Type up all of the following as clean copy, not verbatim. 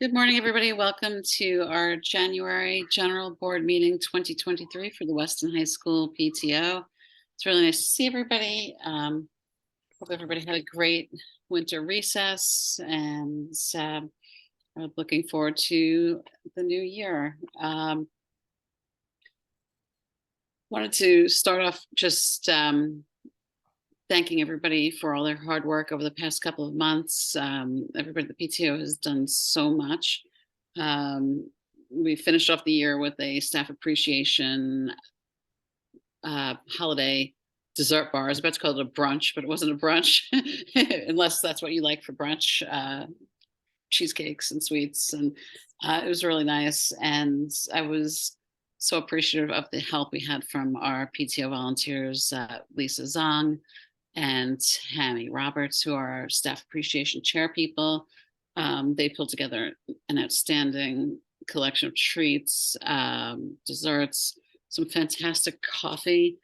Good morning, everybody. Welcome to our January General Board Meeting 2023 for the Weston High School PTO. It's really nice to see everybody. Hope everybody had a great winter recess and looking forward to the new year. Wanted to start off just thanking everybody for all their hard work over the past couple of months. Everybody at the PTO has done so much. We finished off the year with a staff appreciation holiday dessert bar. I was about to call it a brunch, but it wasn't a brunch, unless that's what you like for brunch. Cheesecakes and sweets, and it was really nice. And I was so appreciative of the help we had from our PTO volunteers, Lisa Zong and Hammy Roberts, who are our staff appreciation chair people. They pulled together an outstanding collection of treats, desserts, some fantastic coffee,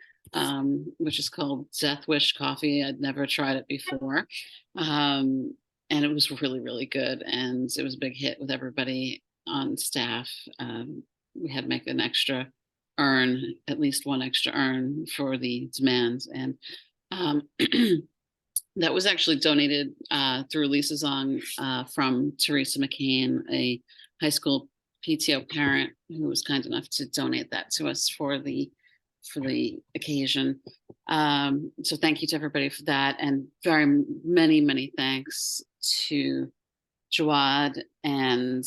which is called Death Wish coffee. I'd never tried it before. And it was really, really good. And it was a big hit with everybody on staff. We had to make an extra urn, at least one extra urn for the demands. And that was actually donated through Lisa Zong from Teresa McCain, a high school PTO parent who was kind enough to donate that to us for the occasion. So thank you to everybody for that, and very many thanks to Jawad and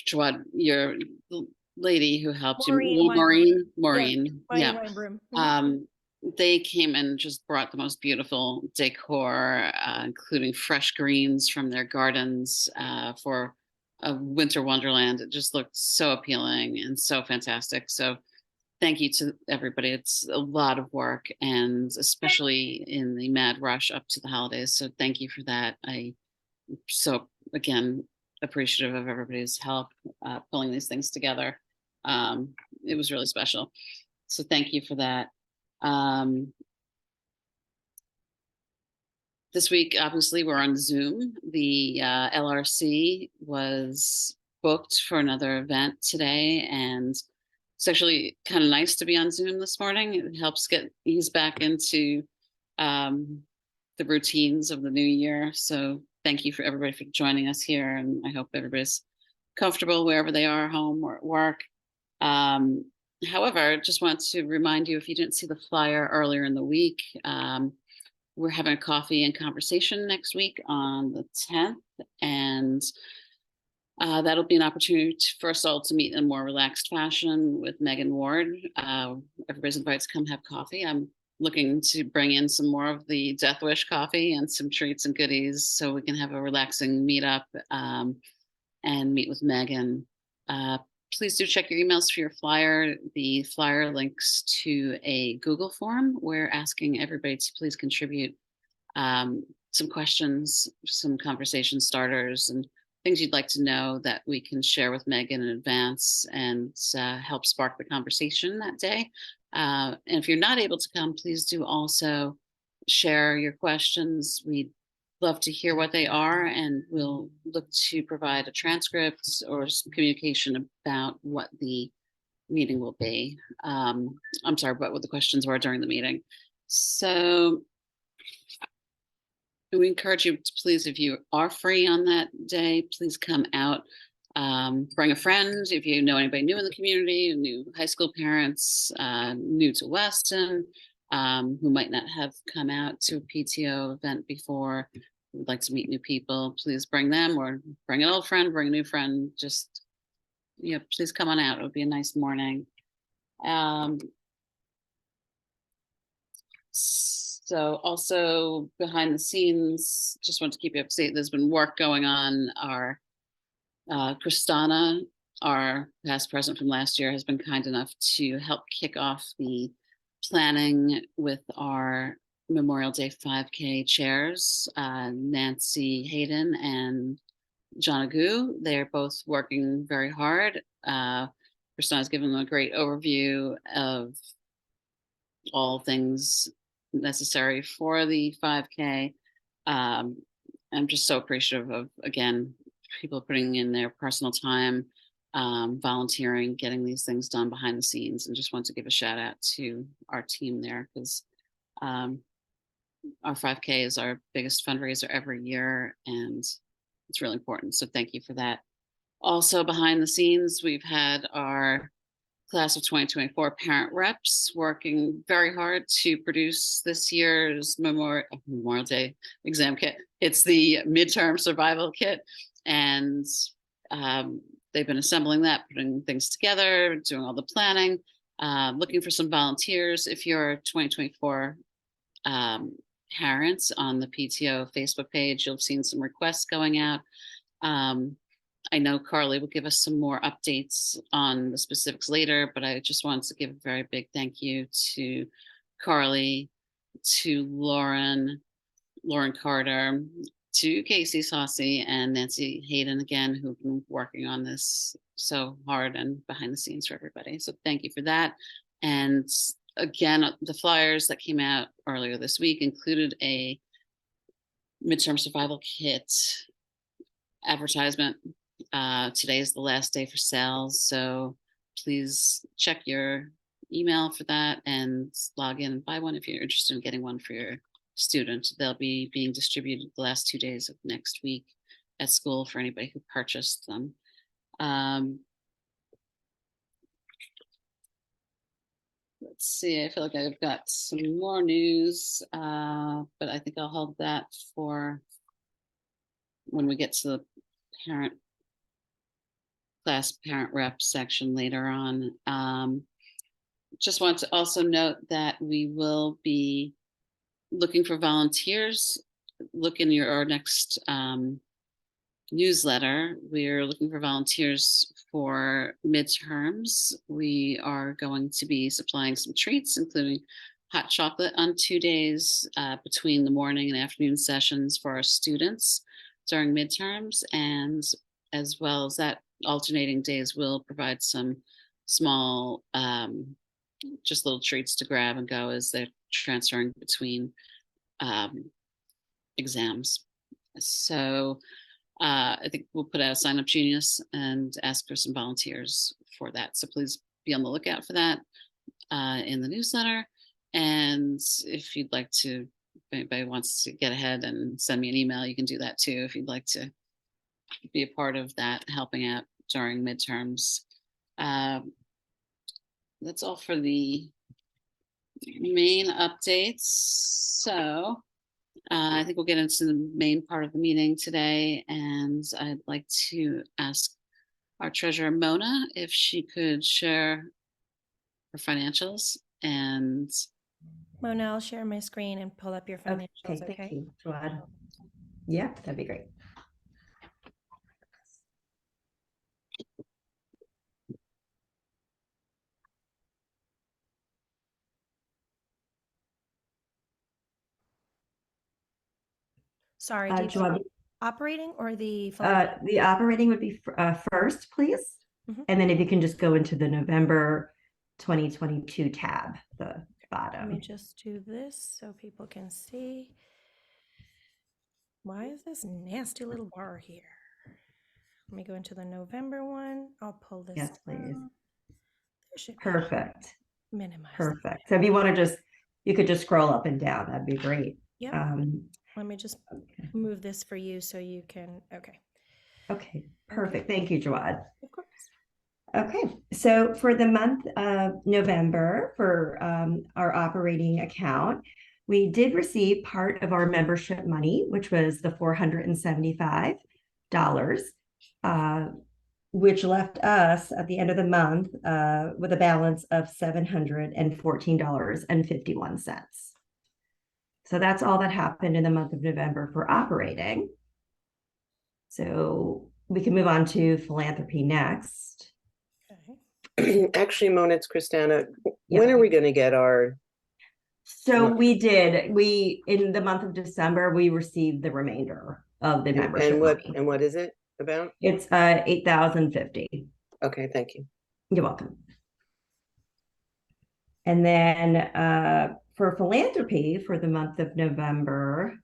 Jawad, your lady who helped you, Maureen. Yeah. They came and just brought the most beautiful decor, including fresh greens from their gardens for a winter wonderland. It just looked so appealing and so fantastic. So thank you to everybody. It's a lot of work, and especially in the mad rush up to the holidays. So thank you for that. So again, appreciative of everybody's help pulling these things together. It was really special. So thank you for that. This week, obviously, we're on Zoom. The LRC was booked for another event today, and it's actually kind of nice to be on Zoom this morning. It helps ease back into the routines of the new year. So thank you for everybody for joining us here, and I hope everybody's comfortable wherever they are, home or at work. However, just want to remind you, if you didn't see the flyer earlier in the week, we're having a coffee and conversation next week on the 10th, and that'll be an opportunity for us all to meet in a more relaxed fashion with Megan Ward. Everybody's invited to come have coffee. I'm looking to bring in some more of the Death Wish coffee and some treats and goodies so we can have a relaxing meetup and meet with Megan. Please do check your emails for your flyer. The flyer links to a Google form. We're asking everybody to please contribute some questions, some conversation starters, and things you'd like to know that we can share with Megan in advance and help spark the conversation that day. And if you're not able to come, please do also share your questions. We'd love to hear what they are, and we'll look to provide a transcript or some communication about what the meeting will be. I'm sorry, but what the questions were during the meeting. So we encourage you to please, if you are free on that day, please come out. Bring a friend if you know anybody new in the community, new high school parents, new to Weston, who might not have come out to a PTO event before, would like to meet new people. Please bring them, or bring an old friend, bring a new friend. Just, please come on out. It would be a nice morning. So also behind the scenes, just want to keep you up to date. There's been work going on. Our Kristana, our past president from last year, has been kind enough to help kick off the planning with our Memorial Day 5K chairs, Nancy Hayden and John Agu. They're both working very hard. Kristana's given them a great overview of all things necessary for the 5K. I'm just so appreciative of, again, people putting in their personal time, volunteering, getting these things done behind the scenes, and just want to give a shout out to our team there, because um, our 5K is our biggest fundraiser every year, and it's really important. So thank you for that. Also behind the scenes, we've had our class of 2024 parent reps working very hard to produce this year's Memorial Day exam kit. It's the midterm survival kit, and they've been assembling that, putting things together, doing all the planning, looking for some volunteers. If you're 2024 parents, on the PTO Facebook page, you'll have seen some requests going out. I know Carly will give us some more updates on the specifics later, but I just wanted to give a very big thank you to Carly, to Lauren Carter, to Casey Saucy, and Nancy Hayden again, who've been working on this so hard and behind the scenes for everybody. So thank you for that. And again, the flyers that came out earlier this week included a midterm survival kit advertisement. Today is the last day for sales, so please check your email for that and log in and buy one if you're interested in getting one for your student. They'll be being distributed the last 2 days of next week at school for anybody who purchased them. Let's see, I feel like I've got some more news, but I think I'll hold that for when we get to the class parent rep section later on. Just want to also note that we will be looking for volunteers. Look in our next newsletter. We're looking for volunteers for midterms. We are going to be supplying some treats, including hot chocolate on 2 days between the morning and afternoon sessions for our students during midterms, and as well as that, alternating days will provide some small just little treats to grab and go as they're transferring between exams. So I think we'll put out a sign up genius and ask for some volunteers for that. So please be on the lookout for that in the newsletter. And if you'd like to, if anybody wants to get ahead and send me an email, you can do that too if you'd like to be a part of that, helping out during midterms. That's all for the main updates. So I think we'll get into the main part of the meeting today, and I'd like to ask our treasurer Mona if she could share her financials. And Mona, I'll share my screen and pull up your financials. Okay, thank you, Joanne. Yeah, that'd be great. Sorry, do you want operating or the the operating would be first, please. And then if you can just go into the November 2022 tab, the bottom. Let me just do this so people can see. Why is this nasty little bar here? Let me go into the November one. I'll pull this. Yes, please. There should be. Perfect. Minimize. Perfect. So if you want to just, you could just scroll up and down. That'd be great. Yeah. Let me just move this for you so you can. Okay. Okay. Perfect. Thank you, Joanne. Of course. Okay, so for the month of November, for our operating account, we did receive part of our membership money, which was the $475, which left us at the end of the month with a balance of $714.51. So that's all that happened in the month of November for operating. So we can move on to philanthropy next. Actually, Mona, it's Christina. When are we going to get our? So we in the month of December, we received the remainder of the membership money. And what is it about? It's $8,050. Okay, thank you. You're welcome. And then for philanthropy for the month of November,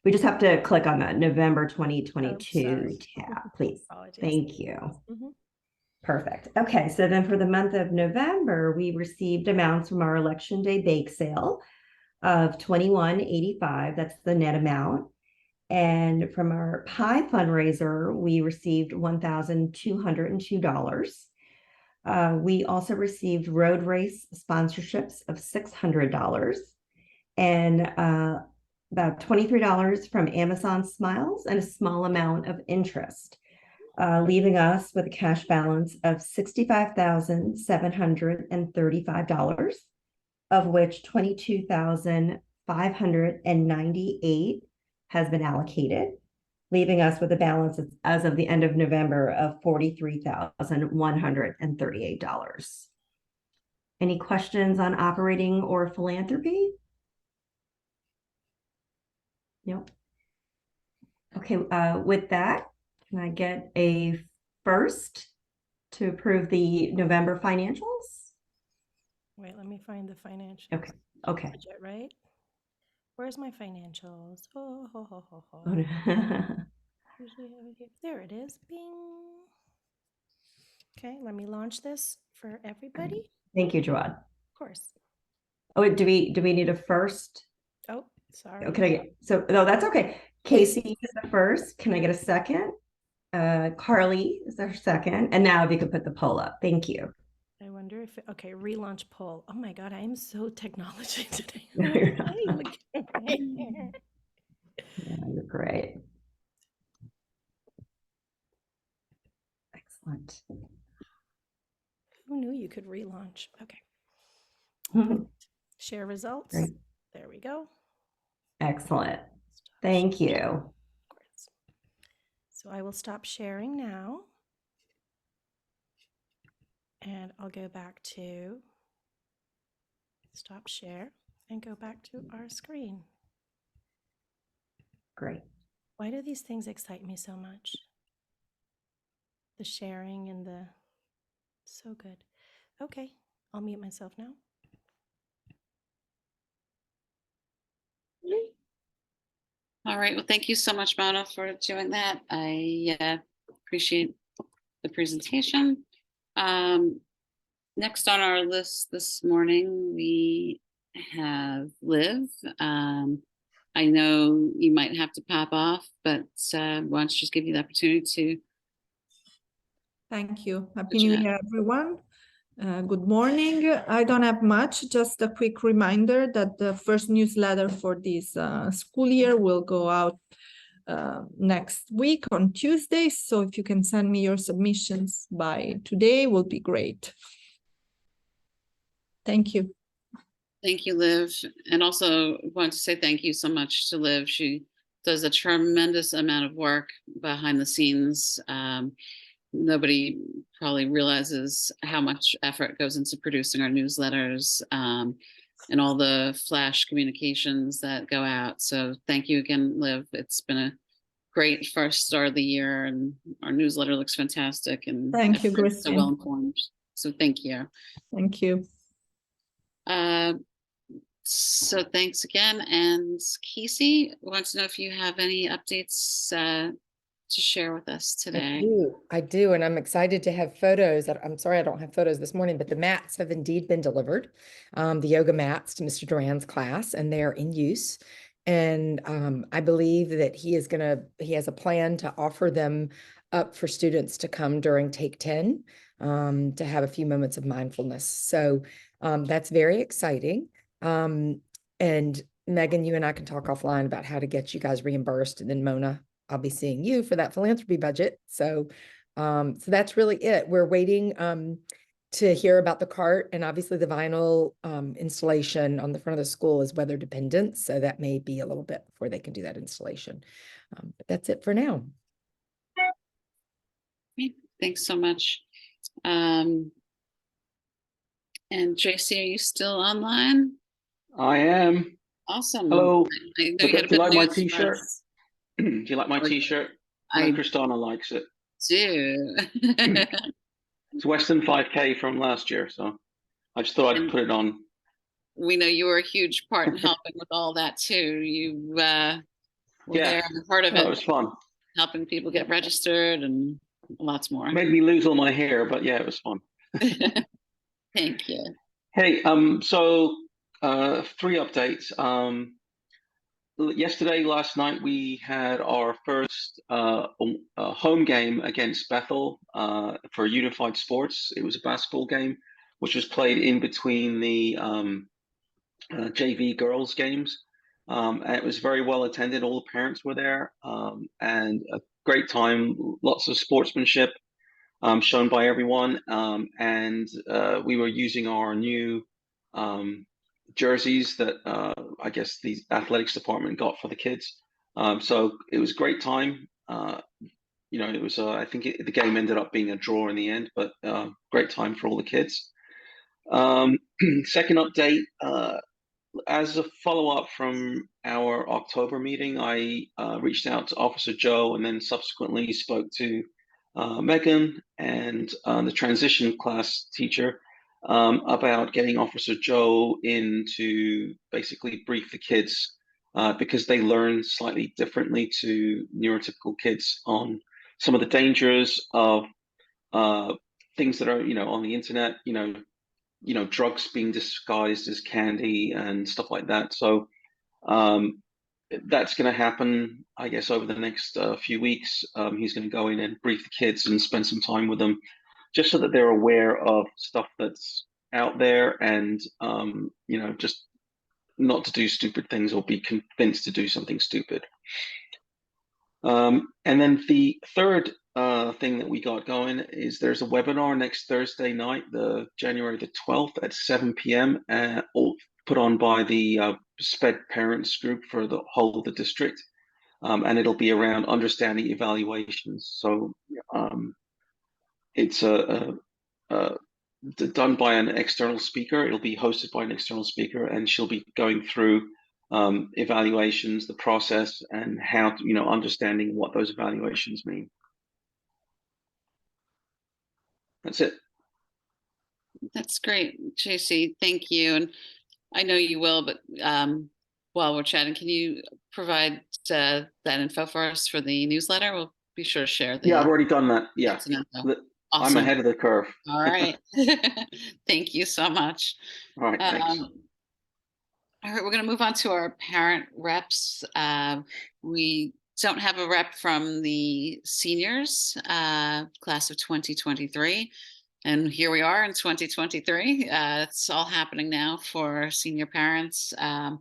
We just have to click on the November Oh, 2022 sorry. tab, please. Apologies. Thank you. Mhm. Perfect. Okay, so then for the month of November, we received amounts from our Election Day bake sale of $21.85. That's the net amount. And from our pie fundraiser, we received $1,202. We also received road race sponsorships of $600 and about $23 from Amazon Smiles and a small amount of interest, leaving us with a cash balance of $65,735, of which $22,598 has been allocated, leaving us with a balance as of the end of November of $43,138. Any questions on operating or philanthropy? Nope. Okay, with that, can I get a first to approve the November financials? Wait, let me find the financials. Okay. Okay. Budget, right? Where's my financials? Oh, ho, ho, ho, ho. Oh, Usually have it here. There it is. Bing. Okay, let me launch this for everybody. Thank you, Joanne. Of course. Oh, do we need a first? Oh, sorry. Oh, can I get, so, no, that's okay. Casey is the first. Can I get a second? Carly is our second. And now if you could put the poll up. Thank you. I wonder if, okay, relaunch poll. Oh my God, I am so technology today. No, you're not. Hey, look at me. Yeah, you're great. Excellent. Who knew you could relaunch? Okay. Mhm. Share results. Great. There we go. Excellent. Stop Thank sharing. you. Of course. So I will stop sharing now. And I'll go back to stop share and go back to our screen. Great. Why do these things excite me so much? The sharing and the, so good. Okay, I'll mute myself now. All right. Well, thank you so much, Mona, for doing that. I appreciate the presentation. Next on our list this morning, we have Liv. I know you might have to pop off, but why don't you just give you the opportunity to. Thank you. Happy Good New job. Year, everyone. Good morning. I don't have much, just a quick reminder that the first newsletter for this school year will go out next week on Tuesday. So if you can send me your submissions by today, will be great. Thank you. Thank you, Liv. And also want to say thank you so much to Liv. She does a tremendous amount of work behind the scenes. Nobody probably realizes how much effort goes into producing our newsletters and all the flash communications that go out. So thank you again, Liv. It's been a great first start of the year, and our newsletter looks fantastic. And Thank you, everybody's so well Christine. informed. So thank you. Thank you. So thanks again. And Casey, wants to know if you have any updates to share with us today. I do, and I'm excited to have photos. I'm sorry I don't have photos this morning, but the mats have indeed been delivered, the yoga mats to Mr. Duran's class, and they are in use. And I believe that he has a plan to offer them up for students to come during Take 10 to have a few moments of mindfulness. So that's very exciting. And Megan, you and I can talk offline about how to get you guys reimbursed, and then Mona, I'll be seeing you for that philanthropy budget. So, so that's really it. We're waiting to hear about the cart, and obviously the vinyl installation on the front of the school is weather dependent. So that may be a little bit before they can do that installation. But that's it for now. Thanks so much. And JC, are you still online? I am. Awesome. Hello. I know Do you had a you bit like my news for t-shirt? us. Do you like my t-shirt? I I know Kristana likes it. do. It's Western 5K from last year, so I just thought I'd And put it on. we know you were a huge part in helping with all that too. You were Yeah. there and part of No, it, it was fun. helping people get registered and lots more. Made me lose all my hair, but yeah, it was fun. Thank you. Hey, so three updates. Yesterday, last night, we had our first home game against Bethel for Unified Sports. It was a basketball game, which was played in between the JV girls games. And it was very well attended. All the parents were there, and a great time. Lots of sportsmanship shown by everyone. And we were using our new jerseys that I guess the athletics department got for the kids. So it was a great time. It was I think the game ended up being a draw in the end, but great time for all the kids. Second update, as a follow-up from our October meeting, I reached out to Officer Joe and then subsequently spoke to Megan and the transition class teacher about getting Officer Joe in to basically brief the kids because they learn slightly differently to neurotypical kids on some of the dangers of things that are, on the internet, drugs being disguised as candy and stuff like that. So that's going to happen, I guess, over the next few weeks. He's going to go in and brief the kids and spend some time with them, just so that they're aware of stuff that's out there and, just not to do stupid things or be convinced to do something stupid. And then the third thing that we got going is there's a webinar next Thursday night, the January the 12th at 7 p.m. Put on by the SPED parents group for the whole of the district. And it'll be around understanding evaluations. So it's done by an external speaker. It'll be hosted by an external speaker, and she'll be going through evaluations, the process, and how to, understanding what those evaluations mean. That's it. That's great, JC. Thank you. And I know you will, but while we're chatting, can you provide that info for us for the newsletter? We'll be sure to share the. Yeah, I've already done that. Yeah. Awesome. I'm ahead of the curve. All right. Thank you so much. All right, thanks. All right, we're going to move on to our parent reps. We don't have a rep from the seniors class of 2023. And here we are in 2023. It's all happening now for senior parents. While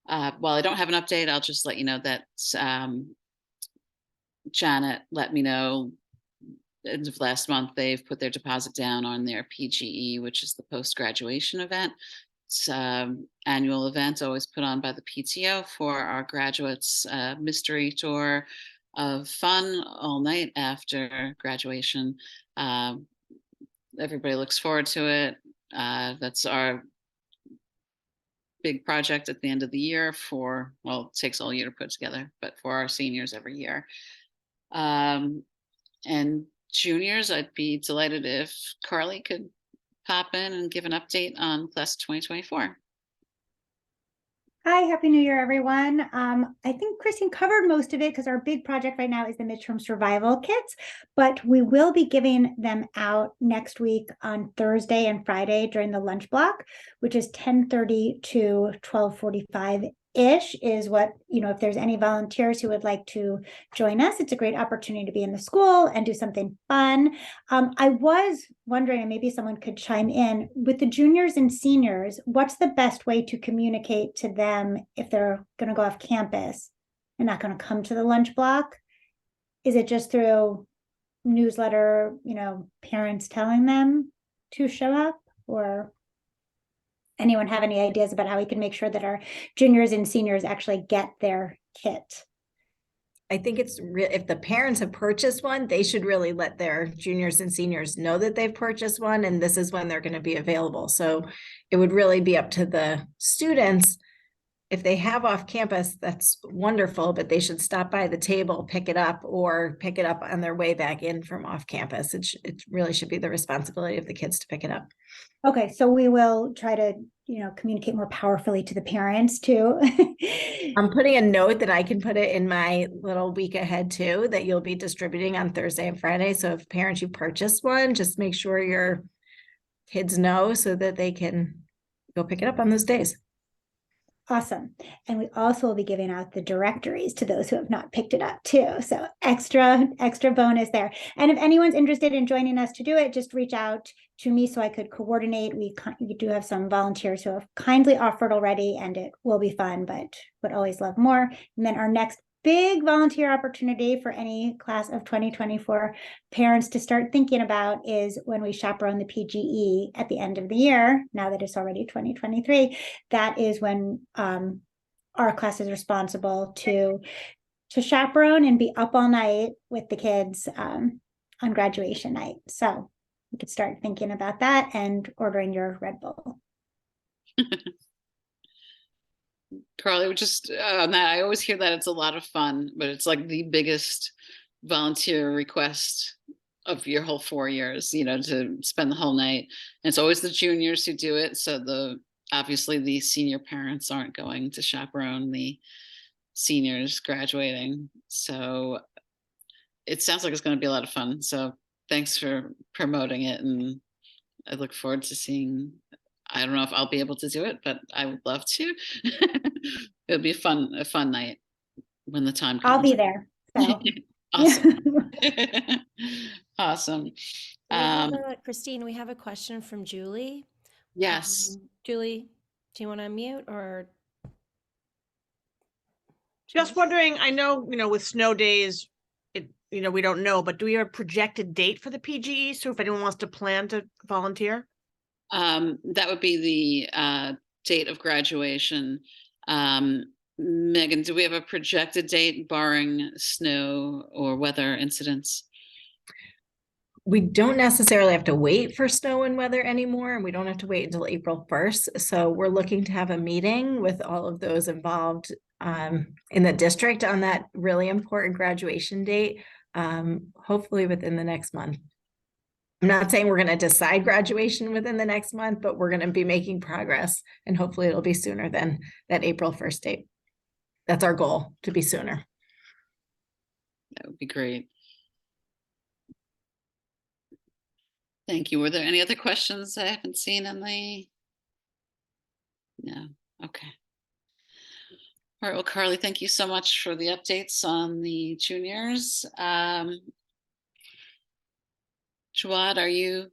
I don't have an update, I'll just let you know that Janet let me know end of last month they've put their deposit down on their PGE, which is the post-graduation event. It's annual event always put on by the PTO for our graduates, mystery tour of fun all night after graduation. Everybody looks forward to it. That's our big project at the end of the year for, well, it takes all year to put together, but for our seniors every year. And juniors, I'd be delighted if Carly could pop in and give an update on class 2024. Hi, Happy New Year, everyone. I think Christine covered most of it because our big project right now is the midterm survival kits, but we will be giving them out next week on Thursday and Friday during the lunch block, which is 10:30 to 12:45-ish is what, if there's any volunteers who would like to join us, it's a great opportunity to be in the school and do something fun. I was wondering, and maybe someone could chime in, with the juniors and seniors, what's the best way to communicate to them if they're going to go off campus and not going to come to the lunch block? Is it just through newsletter, parents telling them to show up, or anyone have any ideas about how we can make sure that our juniors and seniors actually get their kit? I think it's if the parents have purchased one, they should really let their juniors and seniors know that they've purchased one, and this is when they're going to be available. So it would really be up to the students if they have off campus, that's wonderful, but they should stop by the table, pick it up, or pick it up on their way back in from off campus. It really should be the responsibility of the kids to pick it up. Okay, so we will try to, communicate more powerfully to the parents too. I'm putting a note that I can put it in my little week ahead too, that you'll be distributing on Thursday and Friday. So if parents, you purchase one, just make sure your kids know so that they can go pick it up on those days. Awesome. And we also will be giving out the directories to those who have not picked it up too. So extra bonus there. And if anyone's interested in joining us to do it, just reach out to me so I could coordinate. We do have some volunteers who have kindly offered already, and it will be fun, but would always love more. And then our next big volunteer opportunity for any class of 2024 parents to start thinking about is when we chaperone the PGE at the end of the year. Now that it's already 2023, that is when our class is responsible to chaperone and be up all night with the kids on graduation night. So you could start thinking about that and ordering your Red Bull. Carly, just on that, I always hear that it's a lot of fun, but it's like the biggest volunteer request of your whole 4 years, to spend the whole night. And it's always the juniors who do it. So obviously the senior parents aren't going to chaperone the seniors graduating. So it sounds like it's going to be a lot of fun. So thanks for promoting it. And I look forward to seeing. I don't know if I'll be able to do it, but I would love to. It'll be a fun night when the time comes. I'll be there. So. Awesome. Awesome. Christine, we have a question from Julie. Yes. Julie, do you want to unmute or? Just wondering, I know, with snow days, we don't know, but do we have a projected date for the PGE? So if anyone wants to plan to volunteer? That would be the date of graduation. Megan, do we have a projected date barring snow or weather incidents? We don't necessarily have to wait for snow and weather anymore, and we don't have to wait until April 1st. So we're looking to have a meeting with all of those involved in the district on that really important graduation date, hopefully within the next month. I'm not saying we're going to decide graduation within the next month, but we're going to be making progress, and hopefully it'll be sooner than that April 1st date. That's our goal, to be sooner. That would be great. Thank you. Were there any other questions I haven't seen in the? No. Okay. All right. Well, Carly, thank you so much for the updates on the juniors. Jawad, are you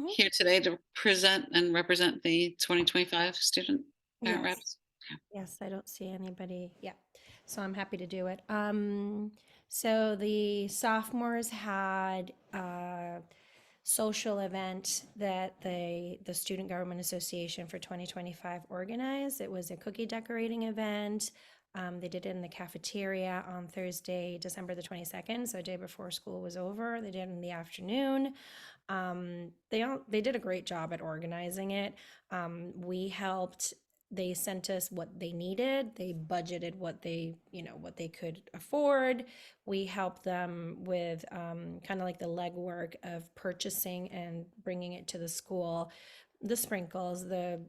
here today to present and represent the 2025 student parent reps? Yes, I don't see anybody. Yeah, so I'm happy to do it. So the sophomores had a social event that the Student Government Association for 2025 organized. It was a cookie decorating event. They did it in the cafeteria on Thursday, December the 22nd, so a day before school was over. They did it in the afternoon. They did a great job at organizing it. We helped. They sent us what they needed. They budgeted what they could afford. We helped them with kind of like the legwork of purchasing and bringing it to the school, the sprinkles, the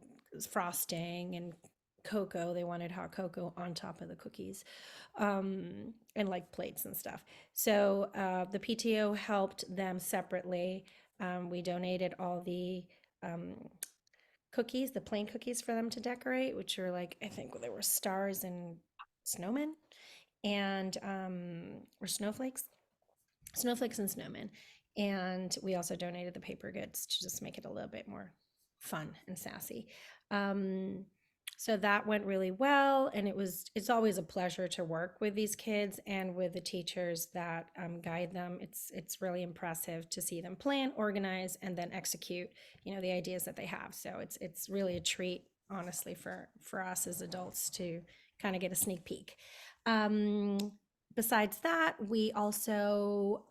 frosting, and cocoa. They wanted hot cocoa on top of the cookies, and like plates and stuff. So the PTO helped them separately. We donated all the cookies, the plain cookies for them to decorate, which are like, I think there were stars and snowmen and or snowflakes and snowmen. And we also donated the paper goods to just make it a little bit more fun and sassy. So that went really well, and it's always a pleasure to work with these kids and with the teachers that guide them. It's really impressive to see them plan, organize, and then execute, the ideas that they have. So it's really a treat, honestly, for us as adults to kind of get a sneak peek. Besides that, we also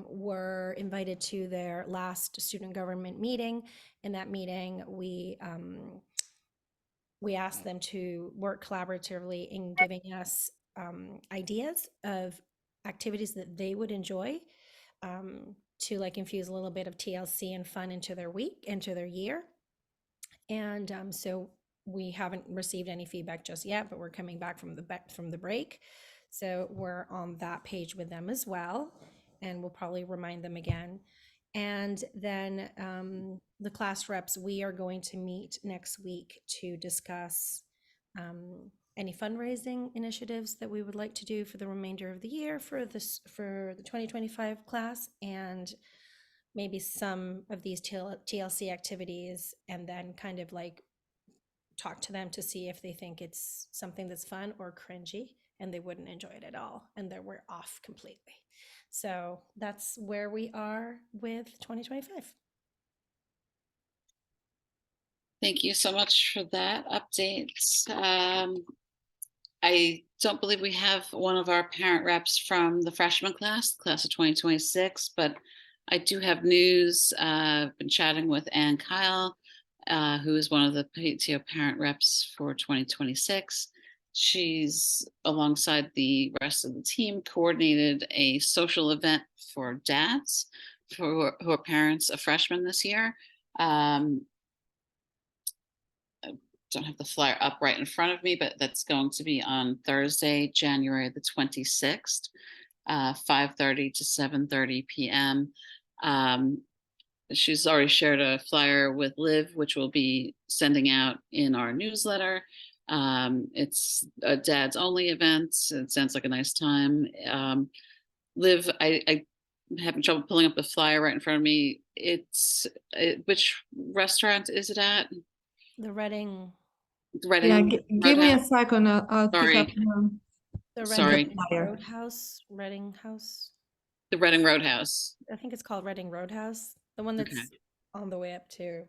were invited to their last student government meeting. In that meeting, we we asked them to work collaboratively in giving us ideas of activities that they would enjoy, to like infuse a little bit of TLC and fun into their week, into their year. And so we haven't received any feedback just yet, but we're coming back from the break. So we're on that page with them as well. And we'll probably remind them again. And then the class reps, we are going to meet next week to discuss any fundraising initiatives that we would like to do for the remainder of the year for the 2025 class, and maybe some of these TLC activities, and then kind of like talk to them to see if they think it's something that's fun or cringy and they wouldn't enjoy it at all and that we're off completely. So that's where we are with 2025. Thank you so much for that update. I don't believe we have one of our parent reps from the freshman class of 2026, but I do have news. I've been chatting with Ann Kyle, who is one of the PTO parent reps for 2026. She's, alongside the rest of the team, coordinated a social event for dads who are parents of freshmen this year. Don't have the flyer up right in front of me, but that's going to be on Thursday, January the 26th, 5:30 to 7:30 p.m. She's already shared a flyer with Liv, which we'll be sending out in our newsletter. It's a dads only event. It sounds like a nice time. Liv, I'm having trouble pulling up the flyer right in front of me. Which restaurant is it at? The Reading. Yeah, give me a second. I'll pick up. The Sorry. Roadhouse, Reading House. The Reading Roadhouse. I think it's called Reading Roadhouse. The one that's on the way up to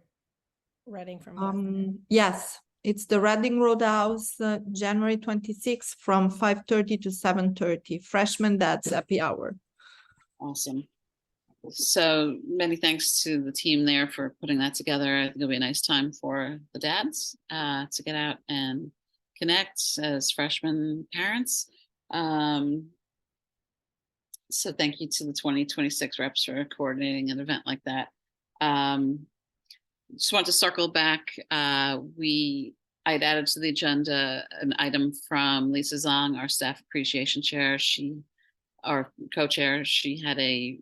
Reading from yes, it's the Reading Roadhouse, January 26th from 5:30 to 7:30. Freshman Dads Happy Hour. Awesome. So many thanks to the team there for putting that together. I think it'll be a nice time for the dads to get out and connect as freshman parents. So thank you to the 2026 reps for coordinating an event like that. Just want to circle back. I'd added to the agenda an item from Lisa Zong, our staff appreciation chair. Our co-chair, she had a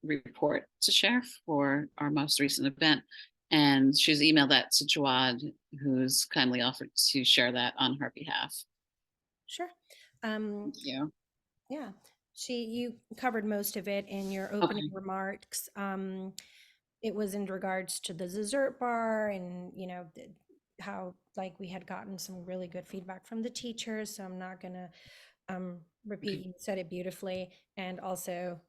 report to share for our most recent event, and she's emailed that to Jawad, who's kindly offered to share that on her behalf. Sure. Thank you. Yeah, you covered most of it in your opening remarks. It was in regards to the dessert bar, and how like we had gotten some really good feedback from the teachers, so I'm not gonna repeat. You said it beautifully. And also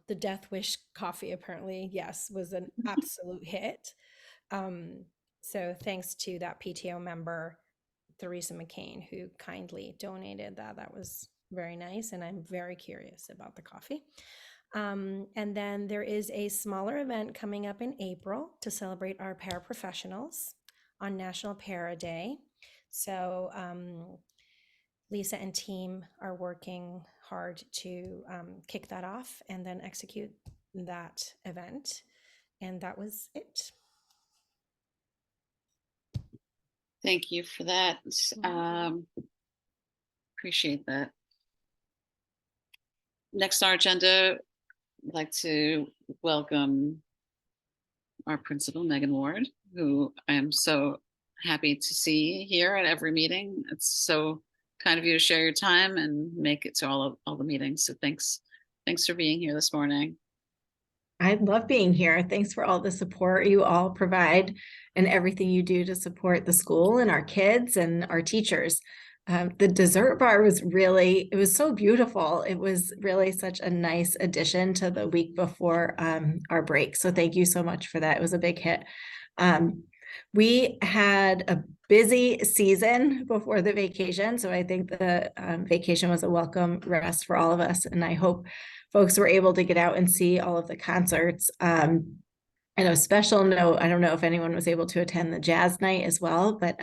the Death Wish coffee, apparently, yes, was an absolute hit. So thanks to that PTO member, Theresa McCain, who kindly donated that. That was very nice, and I'm very curious about the coffee. And then there is a smaller event coming up in April to celebrate our paraprofessionals on National Para Day. So Lisa and team are working hard to kick that off and then execute that event. And that was it. Thank you for that. Appreciate that. Next on our agenda, I'd like to welcome our principal, Megan Ward, who I am so happy to see here at every meeting. It's so kind of you to share your time and make it to all the meetings. So thanks for being here this morning. I love being here. Thanks for all the support you all provide and everything you do to support the school and our kids and our teachers. The dessert bar was so beautiful. It was really such a nice addition to the week before our break. So thank you so much for that. It was a big hit. We had a busy season before the vacation. So I think the vacation was a welcome rest for all of us. And I hope folks were able to get out and see all of the concerts. And a special note, I don't know if anyone was able to attend the jazz night as well, but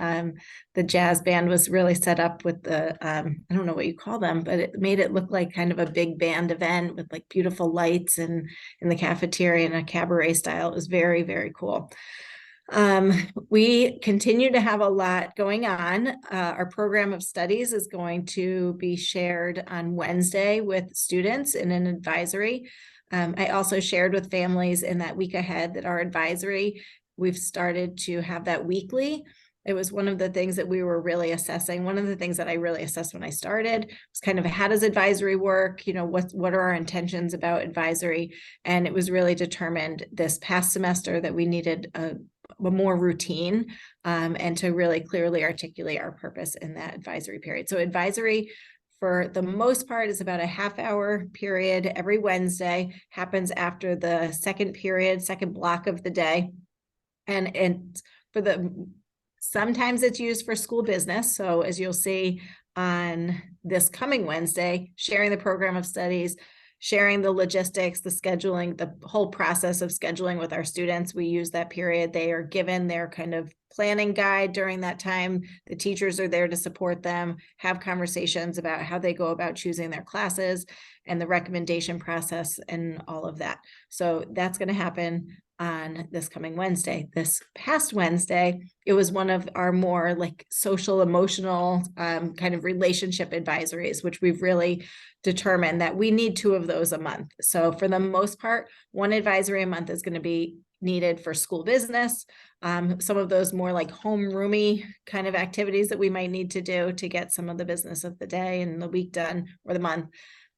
the jazz band was really set up with the, I don't know what you call them, but it made it look like kind of a big band event with like beautiful lights and in the cafeteria in a cabaret style. It was very, very cool. We continue to have a lot going on. Our program of studies is going to be shared on Wednesday with students in an advisory. I also shared with families in that week ahead that our advisory, we've started to have that weekly. It was one of the things that we were really assessing. One of the things that I really assessed when I started was kind of how does advisory work? You know, what are our intentions about advisory? And it was really determined this past semester that we needed a more routine and to really clearly articulate our purpose in that advisory period. So advisory, for the most part, is about a half-hour period every Wednesday, happens after the second block of the day. And for sometimes it's used for school business. So as you'll see on this coming Wednesday, sharing the program of studies, sharing the logistics, the scheduling, the whole process of scheduling with our students. We use that period. They are given their kind of planning guide during that time. The teachers are there to support them, have conversations about how they go about choosing their classes and the recommendation process and all of that. So that's going to happen on this coming Wednesday. This past Wednesday, it was one of our more like social, emotional kind of relationship advisories, which we've really determined that we need 2 of those a month. So for the most part, 1 advisory a month is going to be needed for school business. Some of those more like homeroomy kind of activities that we might need to do to get some of the business of the day and the week done or the month.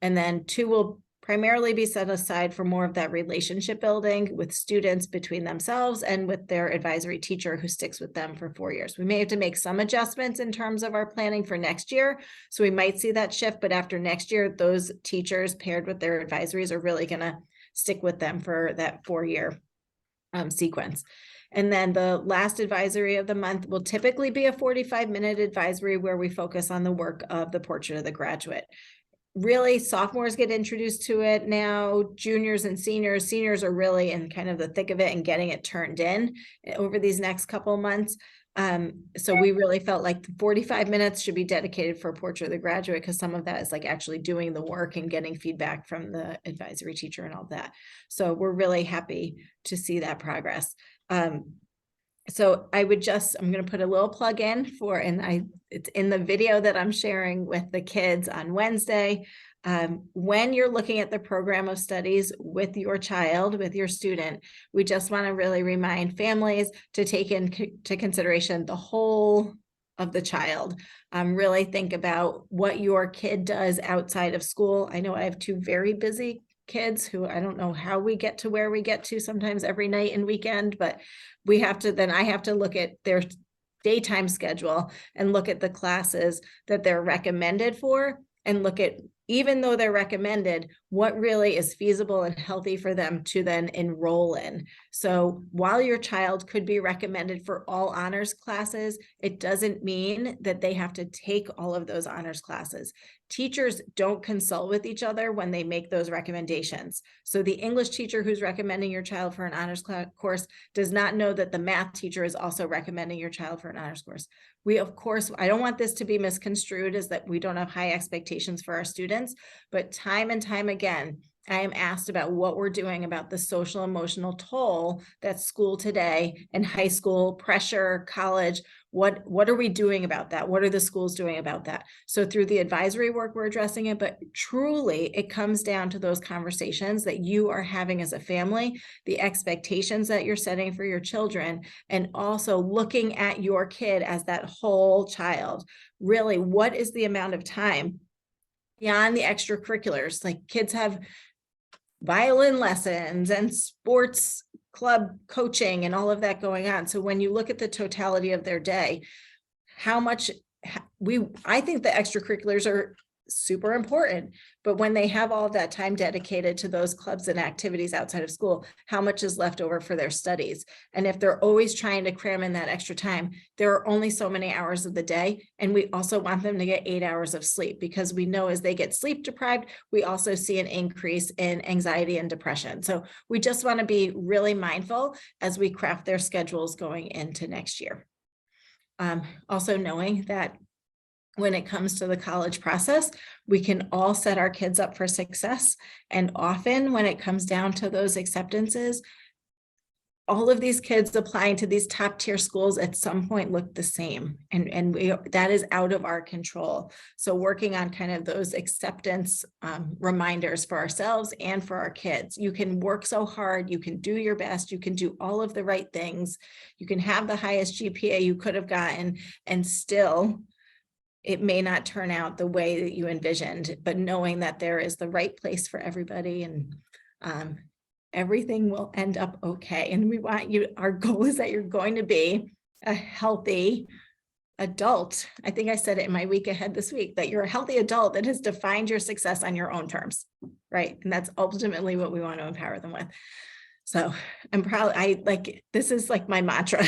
And then 2 will primarily be set aside for more of that relationship building with students between themselves and with their advisory teacher who sticks with them for 4 years. We may have to make some adjustments in terms of our planning for next year. So we might see that shift, but after next year, those teachers paired with their advisories are really gonna stick with them for that 4-year sequence. And then the last advisory of the month will typically be a 45-minute advisory where we focus on the work of the Portrait of the Graduate. Really, sophomores get introduced to it now, juniors and seniors are really in kind of the thick of it and getting it turned in over these next couple of months. So we really felt like the 45 minutes should be dedicated for Portrait of the Graduate because some of that is like actually doing the work and getting feedback from the advisory teacher and all that. So we're really happy to see that progress. So I'm going to put a little plug in for, it's in the video that I'm sharing with the kids on Wednesday. When you're looking at the program of studies with your child, with your student, we just want to really remind families to take into consideration the whole of the child. Really think about what your kid does outside of school. I know I have 2 very busy kids who I don't know how we get to where we get to sometimes every night and weekend, but I have to look at their daytime schedule and look at the classes that they're recommended for and look at, even though they're recommended, what really is feasible and healthy for them to then enroll in. So while your child could be recommended for all honors classes, it doesn't mean that they have to take all of those honors classes. Teachers don't consult with each other when they make those recommendations. So the English teacher who's recommending your child for an honors course does not know that the math teacher is also recommending your child for an honors course. We, of course, I don't want this to be misconstrued as that we don't have high expectations for our students, but time and time again, I am asked about what we're doing about the social emotional toll that school today and high school pressure, college, what are we doing about that? What are the schools doing about that? So through the advisory work, we're addressing it, but truly it comes down to those conversations that you are having as a family, the expectations that you're setting for your children, and also looking at your kid as that whole child. Really, what is the amount of time beyond the extracurriculars? Like kids have violin lessons and sports club coaching and all of that going on. So when you look at the totality of their day, how much I think the extracurriculars are super important. But when they have all of that time dedicated to those clubs and activities outside of school, how much is left over for their studies? And if they're always trying to cram in that extra time, there are only so many hours of the day. And we also want them to get 8 hours of sleep, because we know as they get sleep deprived, we also see an increase in anxiety and depression. So we just want to be really mindful as we craft their schedules going into next year. Also knowing that when it comes to the college process, we can all set our kids up for success. And often when it comes down to those acceptances, all of these kids applying to these top tier schools at some point look the same. And that is out of our control. So working on kind of those acceptance reminders for ourselves and for our kids. You can work so hard, you can do your best, you can do all of the right things, you can have the highest GPA you could have gotten, and still it may not turn out the way that you envisioned, but knowing that there is the right place for everybody, and everything will end up okay. And we want you, our goal is that you're going to be a healthy adult. I think I said it in my week ahead this week, that you're a healthy adult that has defined your success on your own terms, right? And that's ultimately what we want to empower them with. So I'm proud. This is like my mantra.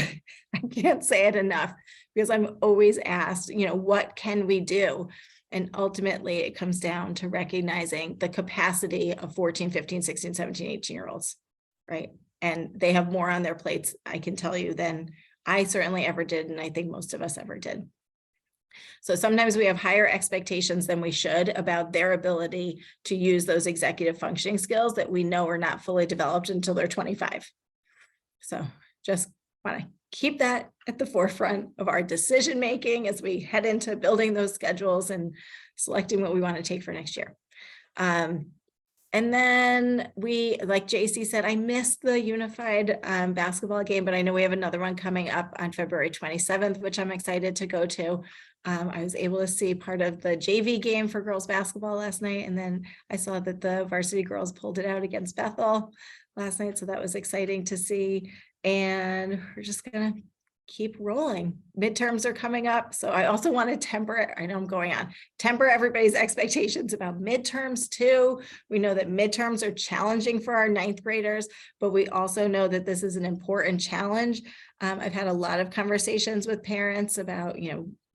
I can't say it enough, because I'm always asked, what can we do? And ultimately it comes down to recognizing the capacity of 14, 15, 16, 17, 18-year-olds, right? And they have more on their plates, I can tell you, than I certainly ever did. And I think most of us ever did. So sometimes we have higher expectations than we should about their ability to use those executive functioning skills that we know are not fully developed until they're 25. So just want to keep that at the forefront of our decision making as we head into building those schedules and selecting what we want to take for next year. And then we, like JC said, I missed the unified basketball game, but I know we have another one coming up on February 27th, which I'm excited to go to. I was able to see part of the JV game for girls basketball last night. And then I saw that the varsity girls pulled it out against Bethel last night. So that was exciting to see. And we're just gonna keep rolling. Midterms are coming up. So I also want to temper everybody's expectations about midterms too. We know that midterms are challenging for our 9th graders, but we also know that this is an important challenge. I've had a lot of conversations with parents about,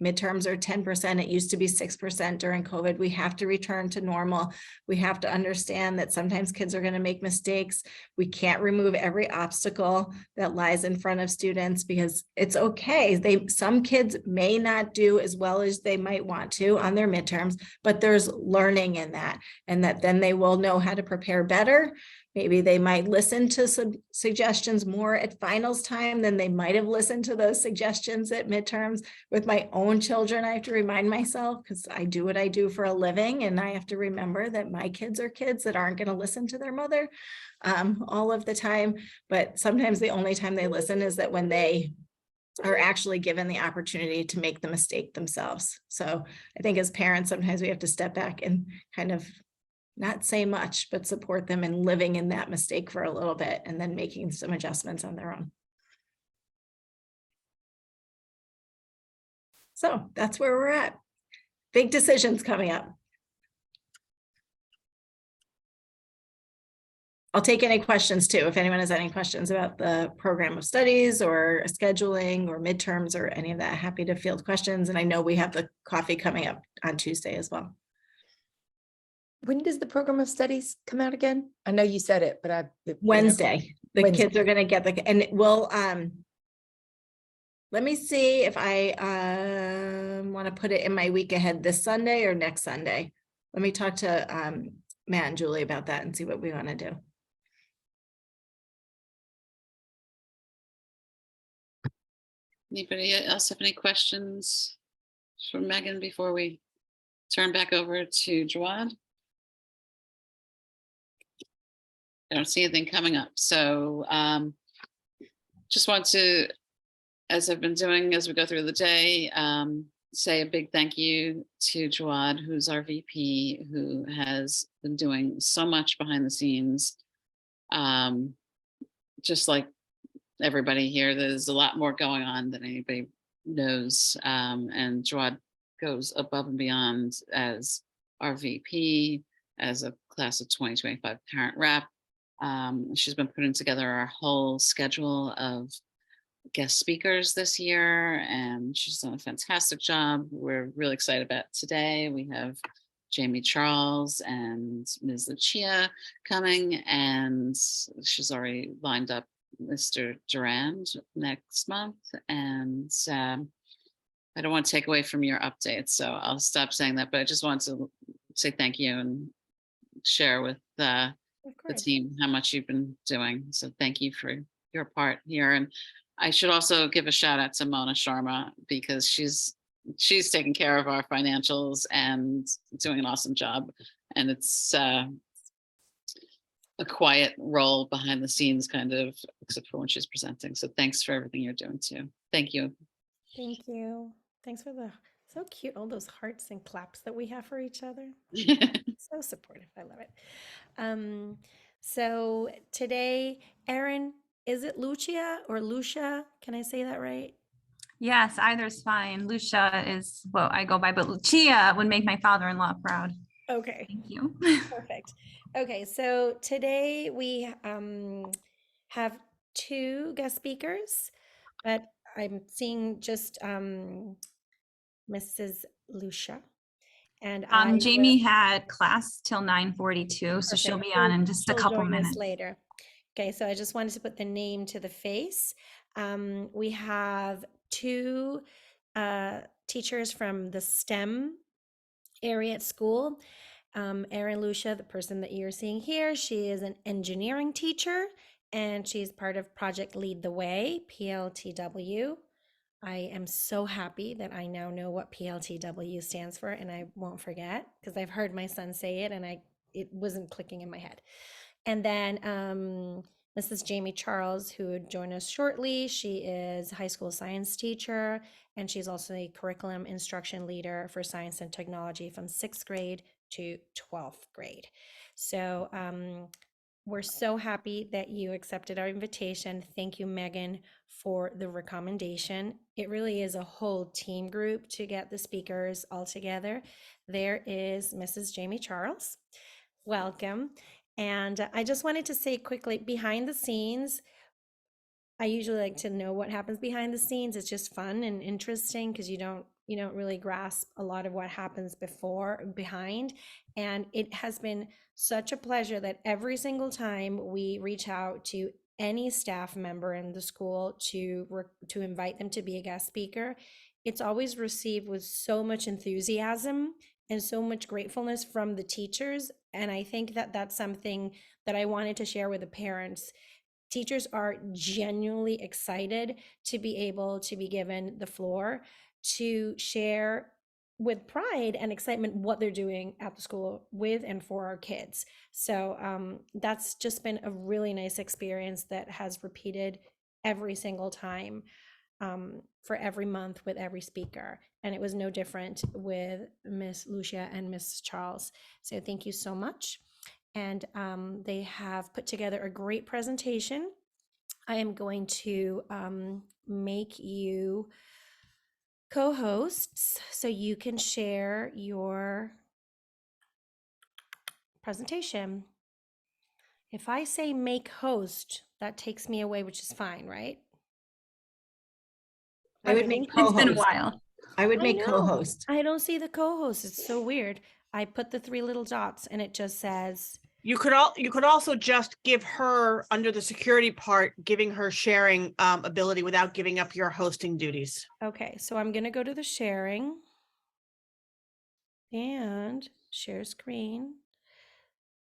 midterms are 10%. It used to be 6% during COVID. We have to return to normal. We have to understand that sometimes kids are going to make mistakes. We can't remove every obstacle that lies in front of students, because it's okay. Some kids may not do as well as they might want to on their midterms, but there's learning in that, and that then they will know how to prepare better. Maybe they might listen to some suggestions more at finals time than they might have listened to those suggestions at midterms. With my own children, I have to remind myself, because I do what I do for a living, and I have to remember that my kids are kids that aren't going to listen to their mother all of the time. But sometimes the only time they listen is that when they are actually given the opportunity to make the mistake themselves. So I think as parents, sometimes we have to step back and kind of not say much, but support them in living in that mistake for a little bit and then making some adjustments on their own. So that's where we're at. Big decisions coming up. I'll take any questions too, if anyone has any questions about the program of studies or scheduling or midterms or any of that. Happy to field questions. And I know we have the coffee coming up on Tuesday as well. When does the program of studies come out again? I know you said it, but Wednesday. The Wednesday. Kids are going to get and we'll let me see if I want to put it in my week ahead this Sunday or next Sunday. Let me talk to Matt and Julie about that and see what we want to do. Anybody else have any questions for Megan before we turn back over to Jawad? I don't see anything coming up. So just want to, as I've been doing as we go through the day, say a big thank you to Jawad, who's our VP, who has been doing so much behind the scenes. Just like everybody here, there's a lot more going on than anybody knows. And Jawad goes above and beyond as our VP as a class of 2025 parent rep. She's been putting together our whole schedule of guest speakers this year, and she's done a fantastic job. We're really excited about today. We have Jamie Charles and Ms. Lucia coming, and she's already lined up Mr. Durand next month. And I don't want to take away from your updates, so I'll stop saying that, but I just want to say thank you and share with the team how much you've been doing. So thank you for your part here. And I should also give a shout out to Mona Sharma, because she's taking care of our financials and doing an awesome job. And it's a quiet role behind the scenes, kind of, except for when she's presenting. So thanks for everything you're doing too. Thank you. Thank you. Thanks for the so cute, all those hearts and claps that we have for each other. So supportive. I love it. So today, Erin, is it Lucia or Lucia? Can I say that right? Yes, either's fine. Lucia is what I go by, but Lucia would make my father-in-law proud. Okay. Thank you. Perfect. Okay, so today we have 2 guest speakers, but I'm seeing just Mrs. Lucia. And Jamie had class till 9:42, so she'll be on in just a couple join us minutes. later. Okay, so I just wanted to put the name to the face. We have 2 teachers from the STEM area at school. Erin Lucia, the person that you're seeing here, she is an engineering teacher, and she's part of Project Lead the Way, PLTW. I am so happy that I now know what PLTW stands for, and I won't forget, because I've heard my son say it and it wasn't clicking in my head. And then Mrs. Jamie Charles, who would join us shortly. She is a high school science teacher, and she's also a curriculum instruction leader for science and technology from 6th grade to 12th grade. So we're so happy that you accepted our invitation. Thank you, Megan, for the recommendation. It really is a whole team group to get the speakers all together. There is Mrs. Jamie Charles. Welcome. And I just wanted to say quickly, behind the scenes, I usually like to know what happens behind the scenes. It's just fun and interesting, because you don't really grasp a lot of what happens behind. And it has been such a pleasure that every single time we reach out to any staff member in the school to invite them to be a guest speaker, it's always received with so much enthusiasm and so much gratefulness from the teachers. And I think that that's something that I wanted to share with the parents. Teachers are genuinely excited to be able to be given the floor to share with pride and excitement what they're doing at the school with and for our kids. So that's just been a really nice experience that has repeated every single time, for every month with every speaker. And it was no different with Miss Lucia and Miss Charles. So thank you so much. And they have put together a great presentation. I am going to make you co-hosts so you can share your presentation. If I say make host, that takes me away, which is fine, right? I would make It's been a co-host. while. I would I make know. co-host. I don't see the co-host. It's so weird. I put the 3 little dots and it just says, You could also just give her, under the security part, giving her sharing ability without giving up your hosting duties. okay, so I'm going to go to the sharing and share screen.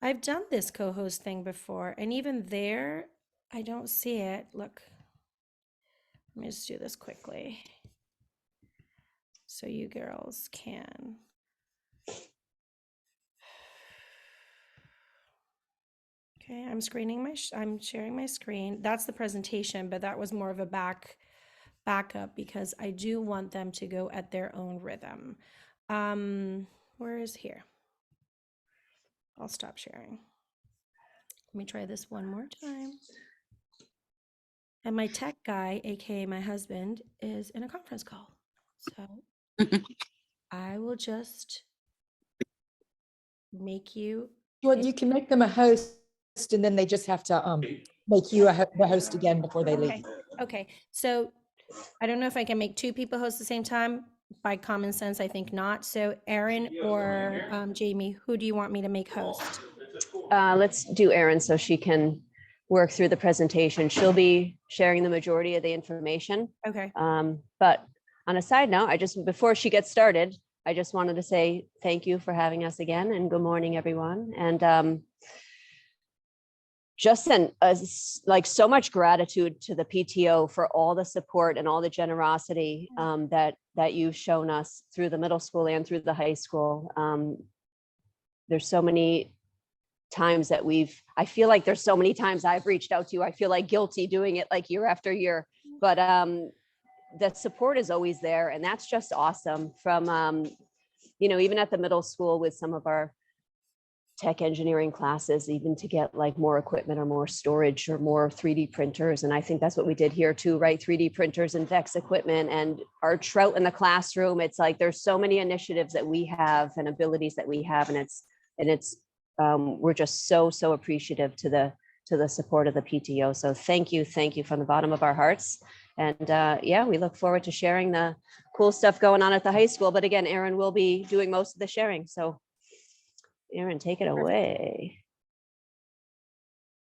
I've done this co-host thing before, and even there, I don't see it. Look, let me just do this quickly so you girls can. Okay, I'm sharing my screen. That's the presentation, but that was more of a backup because I do want them to go at their own rhythm. Where is here? I'll stop sharing. Let me try this one more time. And my tech guy, aka my husband, is in a conference call. So I will just make you? Well, you can make them a host and then they just have to make you the host again before they leave. Okay, okay. So I don't know if I can make two people host at the same time. By common sense, I think not. So Erin or Jamie, who do you want me to make host? Let's do Erin so she can work through the presentation. She'll be sharing the majority of the information. Okay. But on a side note, before she gets started, I just wanted to say thank you for having us again and good morning, everyone. And just send like so much gratitude to the PTO for all the support and all the generosity that you've shown us through the middle school and through the high school. There's so many times that I feel like there's so many times I've reached out to you. I feel like guilty doing it like year after year, but that support is always there. And that's just awesome from, even at the middle school with some of our tech engineering classes, even to get like more equipment or more storage or more 3D printers. And I think that's what we did here too, right? 3D printers and VEX equipment and our trout in the classroom. It's like, there's so many initiatives that we have and abilities that we have. And we're just so appreciative to the support of the PTO. So thank you from the bottom of our hearts. And we look forward to sharing the cool stuff going on at the high school. But again, Erin will be doing most of the sharing. So Erin, take it away.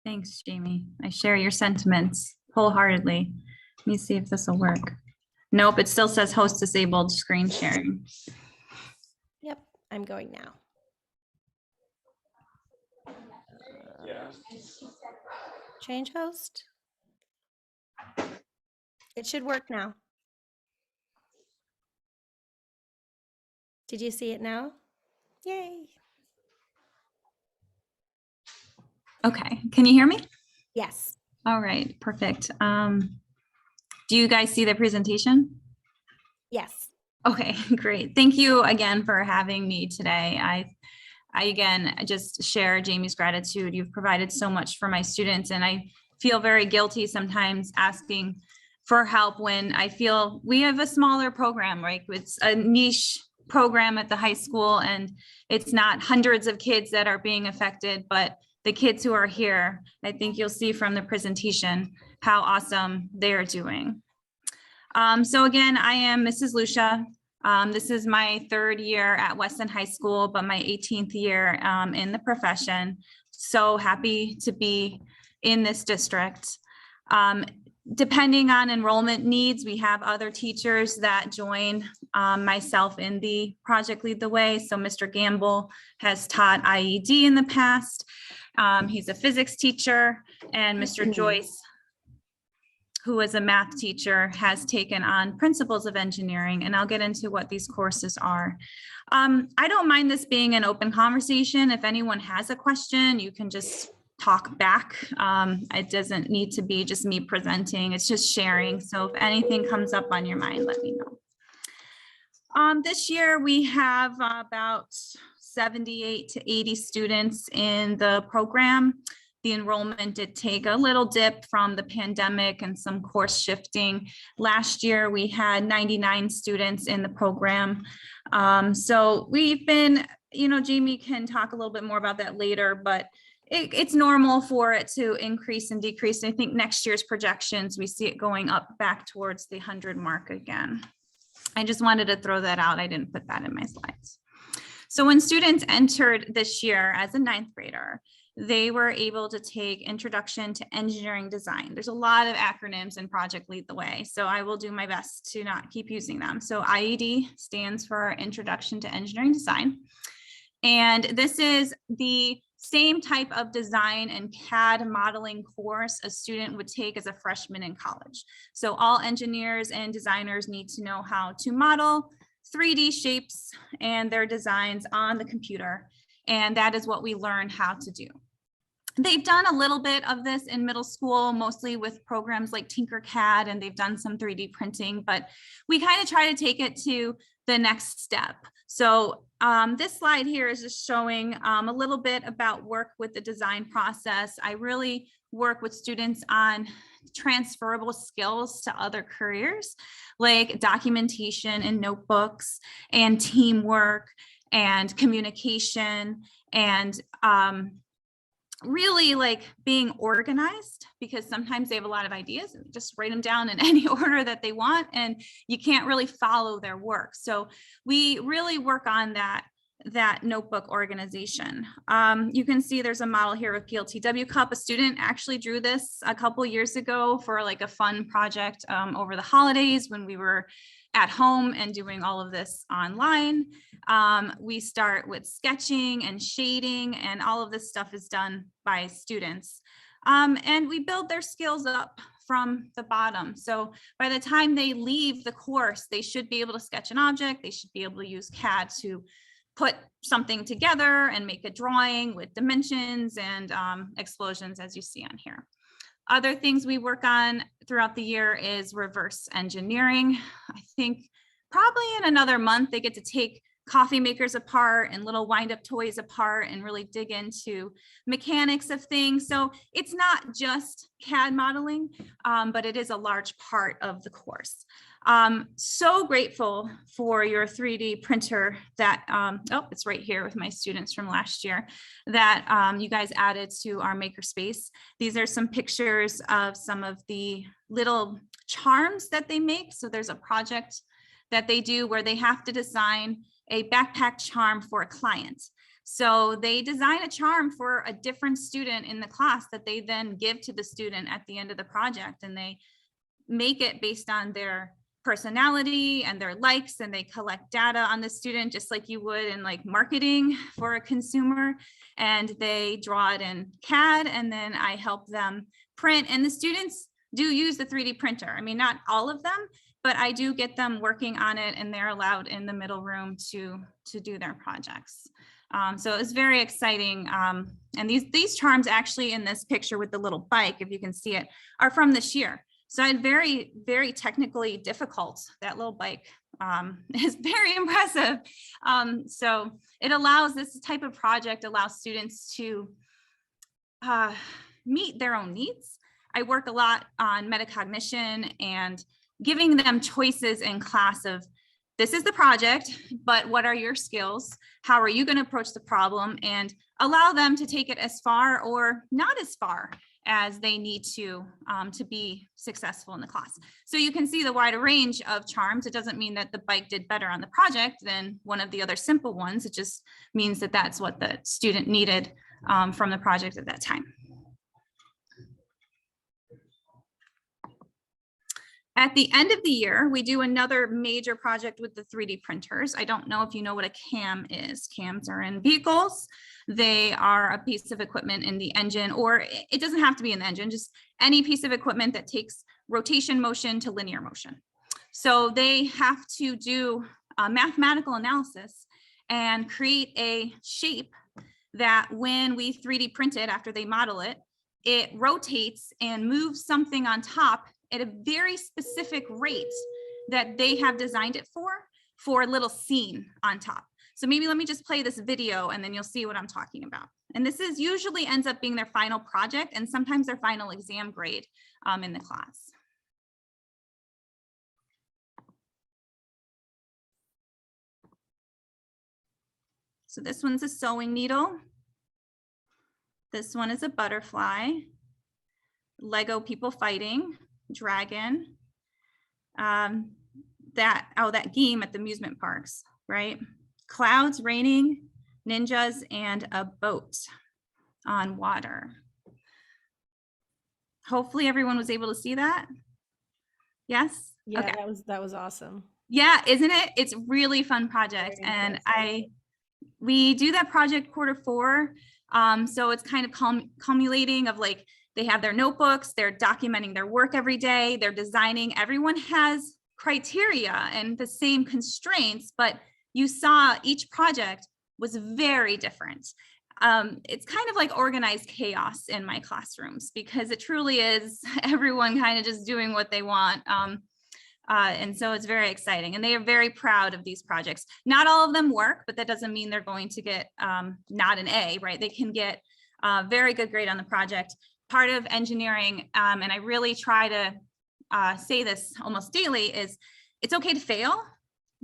Thanks, Jamie. I share your sentiments wholeheartedly. Let me see if this will work. Nope, it still says host disabled screen sharing. Yep, I'm going now. Change host. It should work now. Did you see it now? Yay. Okay, can you hear me? Yes. All right, perfect. Do you guys see the presentation? Yes. Okay, great. Thank you again for having me today. I again just share Jamie's gratitude. You've provided so much for my students, and I feel very guilty sometimes asking for help when I feel we have a smaller program, right? It's a niche program at the high school, and it's not hundreds of kids that are being affected, but the kids who are here, I think you'll see from the presentation how awesome they're doing. So again, I am Mrs. Lucia. This is my 3rd year at Weston High School, but my 18th year in the profession. So happy to be in this district. Depending on enrollment needs, we have other teachers that join myself in the Project Lead the Way. So Mr. Gamble has taught IED in the past. He's a physics teacher, and Mr. Joyce, who is a math teacher, has taken on Principles of Engineering, and I'll get into what these courses are. I don't mind this being an open conversation. If anyone has a question, you can just talk back. It doesn't need to be just me presenting, it's just sharing. So if anything comes up on your mind, let me know. This year we have about 78 to 80 students in the program. The enrollment did take a little dip from the pandemic and some course shifting. Last year we had 99 students in the program. So we've been, Jamie can talk a little bit more about that later, but it's normal for it to increase and decrease. I think next year's projections, we see it going up back towards the 100 mark again. I just wanted to throw that out. I didn't put that in my slides. So when students entered this year as a 9th grader, they were able to take Introduction to Engineering Design. There's a lot of acronyms in Project Lead the Way, so I will do my best to not keep using them. So IED stands for Introduction to Engineering Design. And this is the same type of design and CAD modeling course a student would take as a freshman in college. So all engineers and designers need to know how to model 3D shapes and their designs on the computer. And that is what we learn how to do. They've done a little bit of this in middle school, mostly with programs like Tinkercad, and they've done some 3D printing, but we kind of try to take it to the next step. So this slide here is just showing a little bit about work with the design process. I really work with students on transferable skills to other careers, like documentation and notebooks and teamwork and communication and really like being organized, because sometimes they have a lot of ideas and just write them down in any order that they want and you can't really follow their work. So we really work on that notebook organization. You can see there's a model here of PLTW cup. A student actually drew this a couple years ago for like a fun project over the holidays when we were at home and doing all of this online. We start with sketching and shading, and all of this stuff is done by students. And we build their skills up from the bottom. So by the time they leave the course, they should be able to sketch an object. They should be able to use CAD to put something together and make a drawing with dimensions and explosions, as you see on here. Other things we work on throughout the year is reverse engineering. I think probably in another month, they get to take coffee makers apart and little wind-up toys apart and really dig into mechanics of things. So it's not just CAD modeling, but it is a large part of the course. So grateful for your 3D printer that, oh, it's right here with my students from last year, that you guys added to our makerspace. These are some pictures of some of the little charms that they make. So there's a project that they do where they have to design a backpack charm for a client. So they design a charm for a different student in the class that they then give to the student at the end of the project, and they make it based on their personality and their likes, and they collect data on the student just like you would in like marketing for a consumer, and they draw it in CAD, and then I help them print. And the students do use the 3D printer. I mean, not all of them, but I do get them working on it, and they're allowed in the middle room to do their projects. So it's very exciting. And these charms actually in this picture with the little bike, if you can see it, are from this year. So I had very, very technically difficult. That little bike is very impressive. So it allows, this type of project allows students to meet their own needs. I work a lot on metacognition and giving them choices in class of, this is the project, but what are your skills? How are you going to approach the problem? And allow them to take it as far or not as far as they need to be successful in the class. So you can see the wider range of charms. It doesn't mean that the bike did better on the project than one of the other simple ones. It just means that that's what the student needed from the project at that time. At the end of the year, we do another major project with the 3D printers. I don't know if you know what a CAM is. CAMs are in vehicles. They are a piece of equipment in the engine, or it doesn't have to be in the engine, just any piece of equipment that takes rotation motion to linear motion. So they have to do a mathematical analysis and create a shape that when we 3D print it after they model it, it rotates and moves something on top at a very specific rate that they have designed it for a little scene on top. So maybe let me just play this video and then you'll see what I'm talking about. And this is usually ends up being their final project and sometimes their final exam grade in the class. So this one's a sewing needle. This one is a butterfly. Lego people fighting. Dragon, that game at the amusement parks, right? Clouds raining, ninjas, and a boat on water. Hopefully everyone was able to see that. Yes? Yeah, okay. that was awesome. Yeah, isn't it? It's really fun project. And we do that project Q4. So it's kind of cumulating of like, they have their notebooks, they're documenting their work every day, they're designing, everyone has criteria and the same constraints, but you saw each project was very different. It's kind of like organized chaos in my classrooms because it truly is everyone kind of just doing what they want. And so it's very exciting and they are very proud of these projects. Not all of them work, but that doesn't mean they're going to get not an A, right? They can get a very good grade on the project. Part of engineering, and I really try to say this almost daily, is it's okay to fail.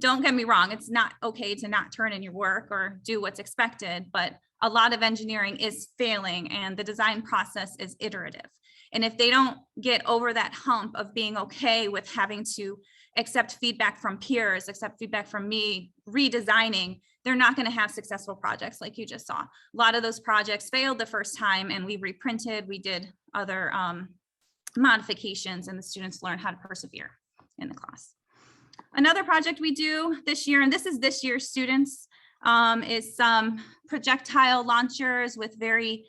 don't get me wrong, it's not okay to not turn in your work or do what's expected, but a lot of engineering is failing and the design process is iterative. And if they don't get over that hump of being okay with having to accept feedback from peers, accept feedback from me, redesigning, they're not going to have successful projects like you just saw. A lot of those projects failed the first time and we reprinted, we did other modifications, and the students learn how to persevere in the class. Another project we do this year, and this is this year's students, is some projectile launchers with very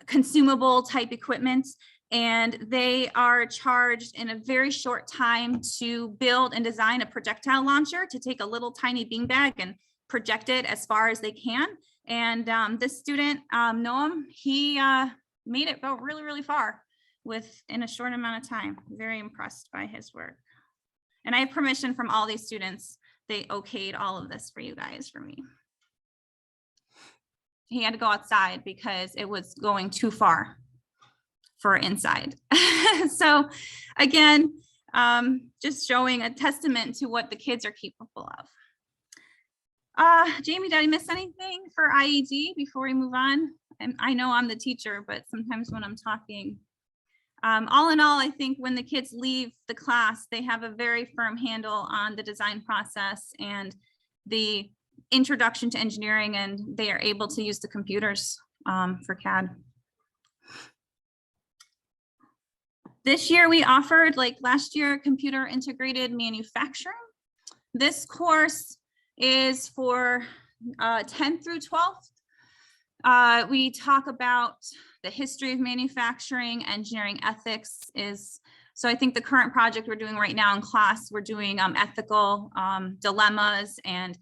consumable type equipment. And they are charged in a very short time to build and design a projectile launcher to take a little tiny beanbag and project it as far as they can. And this student, Noam, he made it go really, really far in a short amount of time. Very impressed by his work. And I have permission from all these students. They okayed all of this for you guys, for me. He had to go outside because it was going too far for inside. So again, just showing a testament to what the kids are capable of. Jamie, did I miss anything for IED before we move on? And I know I'm the teacher, but sometimes when I'm talking, all in all, I think when the kids leave the class, they have a very firm handle on the design process and the introduction to engineering, and they are able to use the computers for CAD. This year we offered, like last year, computer integrated manufacturing. This course is for 10th through 12th. We talk about the history of manufacturing, engineering ethics is, so I think the current project we're doing right now in class, we're doing ethical dilemmas and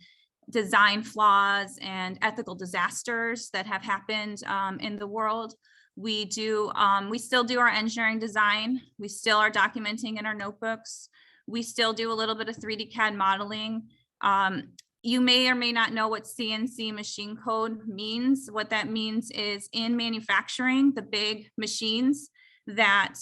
design flaws and ethical disasters that have happened in the world. We still do our engineering design. We still are documenting in our notebooks. We still do a little bit of 3D CAD modeling. You may or may not know what CNC machine code means. What that means is in manufacturing, the big machines that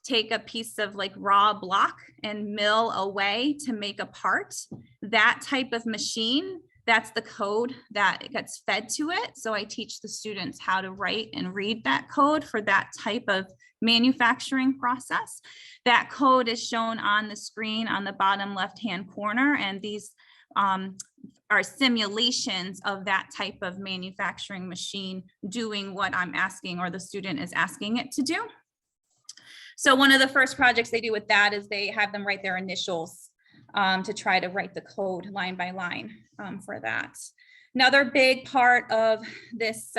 take a piece of like raw block and mill away to make a part, that type of machine, that's the code that gets fed to it. So I teach the students how to write and read that code for that type of manufacturing process. That code is shown on the screen on the bottom left-hand corner, and these are simulations of that type of manufacturing machine doing what I'm asking or the student is asking it to do. So one of the first projects they do with that is they have them write their initials to try to write the code line by line for that. Another big part of this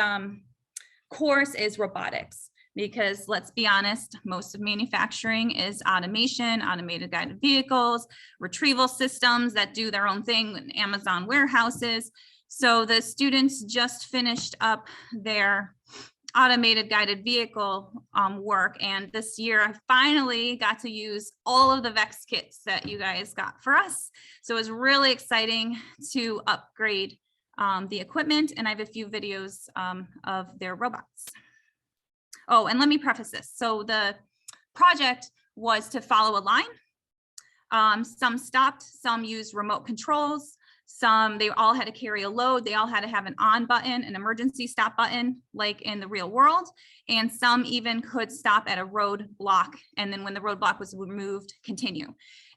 course is robotics, because let's be honest, most of manufacturing is automation, automated guided vehicles, retrieval systems that do their own thing in Amazon warehouses. So the students just finished up their automated guided vehicle work, and this year I finally got to use all of the VEX kits that you guys got for us. So it was really exciting to upgrade the equipment, and I have a few videos of their robots. Oh, and let me preface this. So the project was to follow a line. Some stopped, some used remote controls. They all had to carry a load. They all had to have an on button, an emergency stop button, like in the real world. And some even could stop at a roadblock. And then when the roadblock was removed, continue.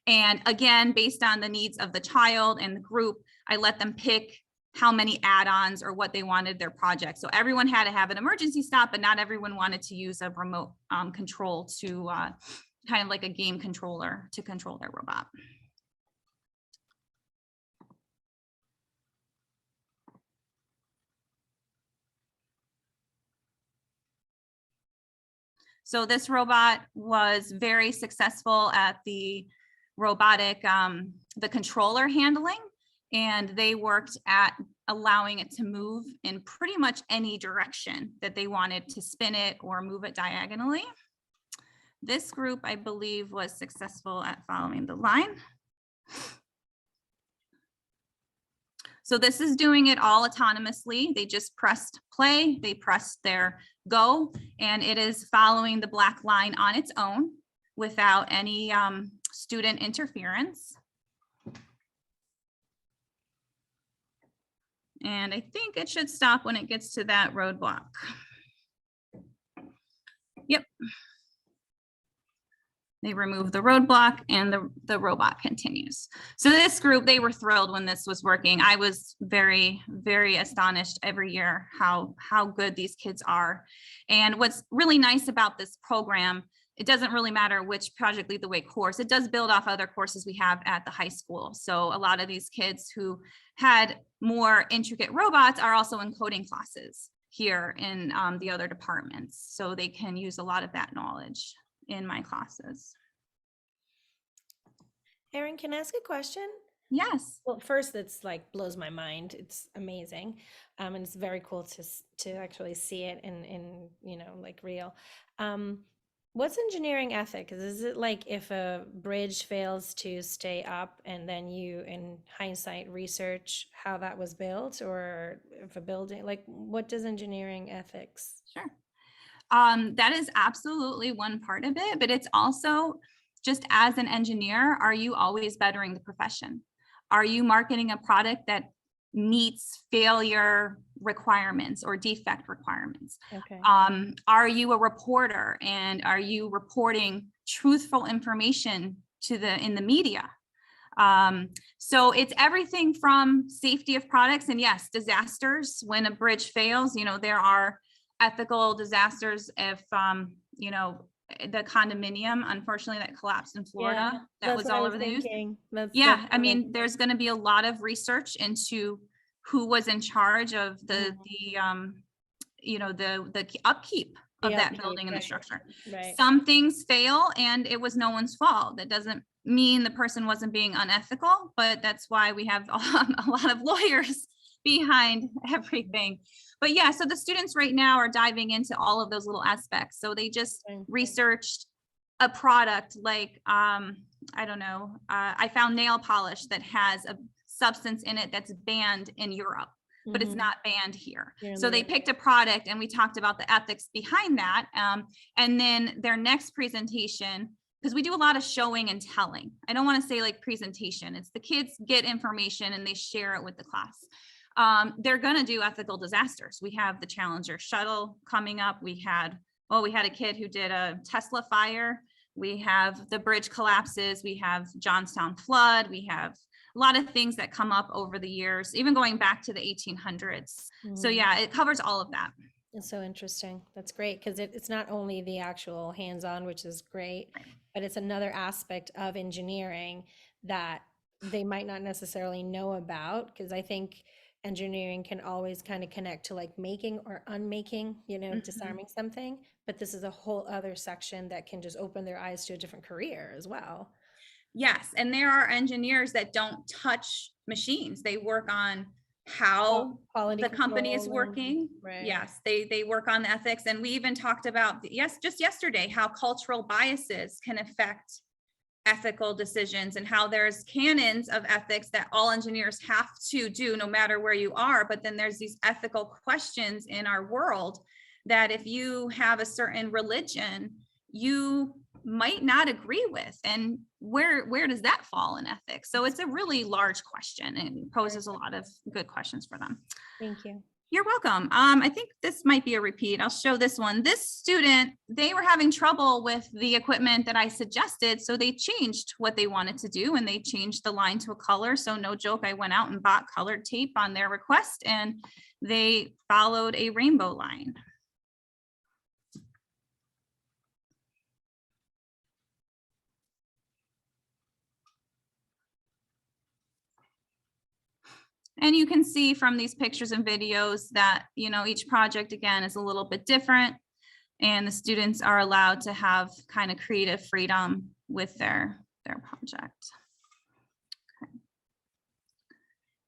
And again, based on the needs of the child and the group, I let them pick how many add-ons or what they wanted their project. So everyone had to have an emergency stop, but not everyone wanted to use a remote control to kind of like a game controller to control their robot. So this robot was very successful at the robotic, the controller handling, and they worked at allowing it to move in pretty much any direction that they wanted to spin it or move it diagonally. This group, I believe, was successful at following the line. So this is doing it all autonomously. They just pressed play, they pressed their go, and it is following the black line on its own without any student interference. And I think it should stop when it gets to that roadblock. Yep. They remove the roadblock and the robot continues. So this group, they were thrilled when this was working. I was very, very astonished every year how good these kids are. And what's really nice about this program, it doesn't really matter which Project Lead the Way course, it does build off other courses we have at the high school. So a lot of these kids who had more intricate robots are also in coding classes here in the other departments. So they can use a lot of that knowledge in my classes. Erin, can I ask a question? Yes. Well, first, it's like blows my mind. It's amazing, and it's very cool to actually see it in like real. What's engineering ethics? Is it like if a bridge fails to stay up, and then you, in hindsight, research how that was built, or if a building, like what does engineering ethics? Sure. That is absolutely one part of it, but it's also just as an engineer, are you always bettering the profession? Are you marketing a product that meets failure requirements or defect requirements? Okay. Are you a reporter, and are you reporting truthful information in the media? So it's everything from safety of products, and yes, disasters. When a bridge fails, there are ethical disasters. If the condominium, unfortunately, that collapsed in Florida, that was all over the news. Yeah, I mean, there's going to be a lot of research into who was in charge of the upkeep of that building and the structure. Right. Some things fail and it was no one's fault. That doesn't mean the person wasn't being unethical, but that's why we have a lot of lawyers behind everything. But yeah, so the students right now are diving into all of those little aspects. So they just researched a product like, I don't know, I found nail polish that has a substance in it that's banned in Europe, but it's not banned here. So they picked a product, and we talked about the ethics behind that. And then their next presentation, because we do a lot of showing and telling. I don't want to say like presentation. It's the kids get information and they share it with the class. They're going to do ethical disasters. We have the Challenger shuttle coming up. We had a kid who did a Tesla fire. We have the bridge collapses. We have Johnstown flood. We have a lot of things that come up over the years, even going back to the 1800s. So yeah, it covers all of that. It's so interesting. That's great, because it's not only the actual hands-on, which is great, but it's another aspect of engineering that they might not necessarily know about, because I think engineering can always kind of connect to like making or unmaking, disarming something, but this is a whole other section that can just open their eyes to a different career as well. Yes, and there are engineers that don't touch machines. They work on how the company is working. Right. Yes, they work on the ethics. And we even talked about, just yesterday, how cultural biases can affect ethical decisions, and how there's canons of ethics that all engineers have to do no matter where you are. But then there's these ethical questions in our world that if you have a certain religion, you might not agree with, and where does that fall in ethics? So it's a really large question and poses a lot of good questions for them. Thank you. You're welcome. I think this might be a repeat. I'll show this one. This student, they were having trouble with the equipment that I suggested, so they changed what they wanted to do, and they changed the line to a color. So no joke, I went out and bought colored tape on their request, and they followed a rainbow line. And you can see from these pictures and videos that, each project again is a little bit different, and the students are allowed to have kind of creative freedom with their project. Okay.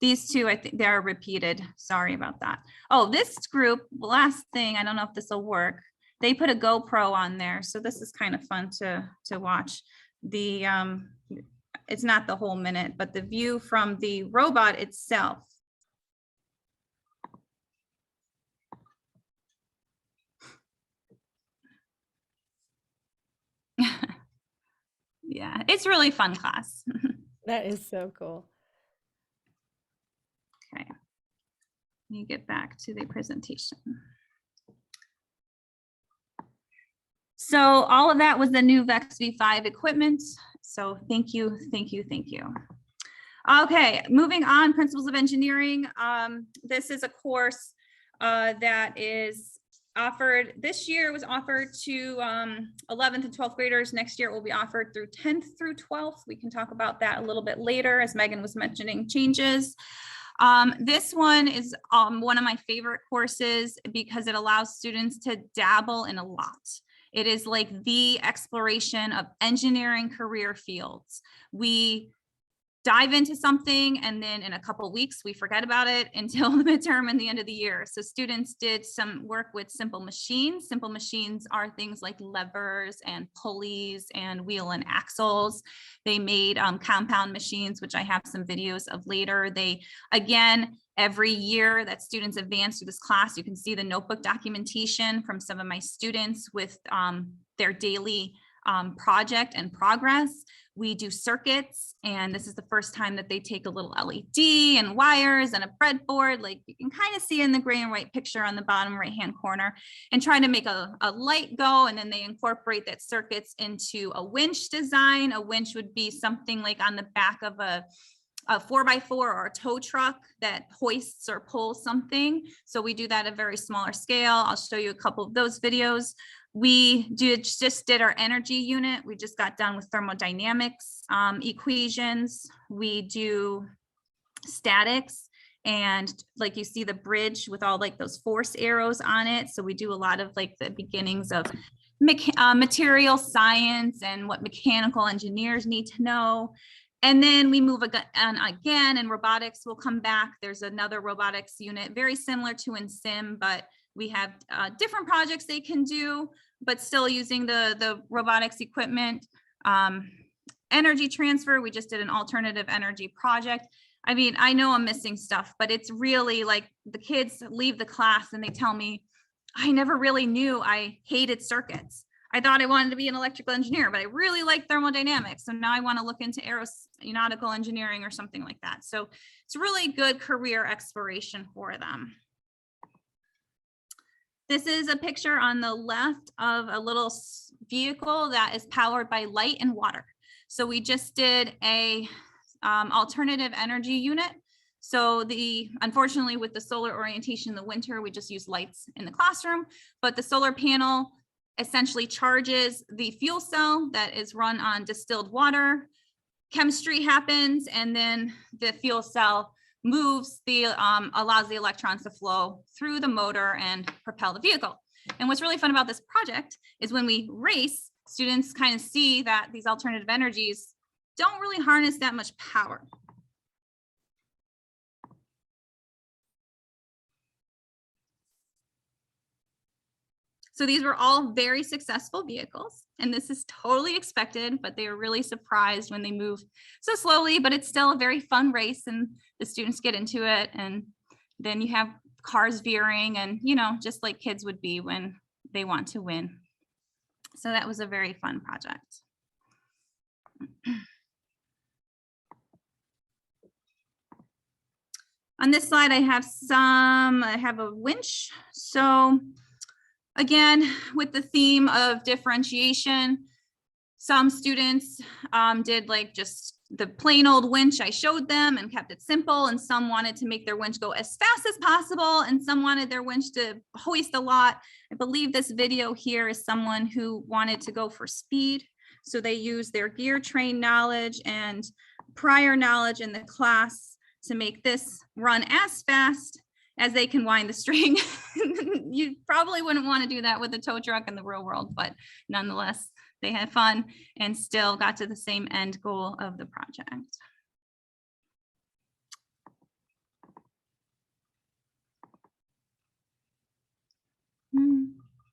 These two, I think they're repeated. Sorry about that. Oh, this group, last thing, I don't know if this will work. They put a GoPro on there. So this is kind of fun to watch. It's not the whole minute, but the view from the robot itself. Yeah, it's really fun class. That is so cool. Okay. Let me get back to the presentation. So all of that was the new VEX V5 equipment. So thank you, thank you, thank you. Okay, moving on, Principles of Engineering. This is a course that is offered, this year was offered to 11th and 12th graders. Next year it will be offered through 10th through 12th. We can talk about that a little bit later as Megan was mentioning changes. This one is one of my favorite courses because it allows students to dabble in a lot. It is like the exploration of engineering career fields. We dive into something and then in a couple of weeks we forget about it until the midterm and the end of the year. So students did some work with simple machines. Simple machines are things like levers and pulleys and wheel and axles. They made compound machines, which I have some videos of later. They, again, every year that students advance through this class, you can see the notebook documentation from some of my students with their daily project and progress. We do circuits, and this is the first time that they take a little LED and wires and a breadboard, like you can kind of see in the gray and white picture on the bottom right-hand corner, and try to make a light go, and then they incorporate that circuits into a winch design. A winch would be something like on the back of a 4x4 or a tow truck that hoists or pulls something. So we do that at a very smaller scale. I'll show you a couple of those videos. We just did our energy unit. We just got done with thermodynamics equations. We do statics, and like you see the bridge with all like those force arrows on it. So we do a lot of like the beginnings of material science and what mechanical engineers need to know. And then we move on again, and robotics will come back. There's another robotics unit, very similar to in sim, but we have different projects they can do, but still using the robotics equipment. Energy transfer, we just did an alternative energy project. I mean, I know I'm missing stuff, but it's really like the kids leave the class and they tell me, I never really knew I hated circuits. I thought I wanted to be an electrical engineer, but I really like thermodynamics. So now I want to look into aeronautical engineering or something like that. So it's really good career exploration for them. This is a picture on the left of a little vehicle that is powered by light and water. So we just did a alternative energy unit. So unfortunately with the solar orientation in the winter, we just use lights in the classroom, but the solar panel essentially charges the fuel cell that is run on distilled water. Chemistry happens, and then the fuel cell moves allows the electrons to flow through the motor and propel the vehicle. And what's really fun about this project is when we race, students kind of see that these alternative energies don't really harness that much power. So these were all very successful vehicles, and this is totally expected, but they were really surprised when they move so slowly, but it's still a very fun race and the students get into it. And then you have cars veering and, you know, just like kids would be when they want to win. So that was a very fun project. On this slide, I have a winch. So again, with the theme of differentiation, some students did like just the plain old winch I showed them and kept it simple, and some wanted to make their winch go as fast as possible, and some wanted their winch to hoist a lot. I believe this video here is someone who wanted to go for speed. So they used their gear train knowledge and prior knowledge in the class to make this run as fast as they can wind the string. You probably wouldn't want to do that with a tow truck in the real world, but nonetheless, they had fun and still got to the same end goal of the project.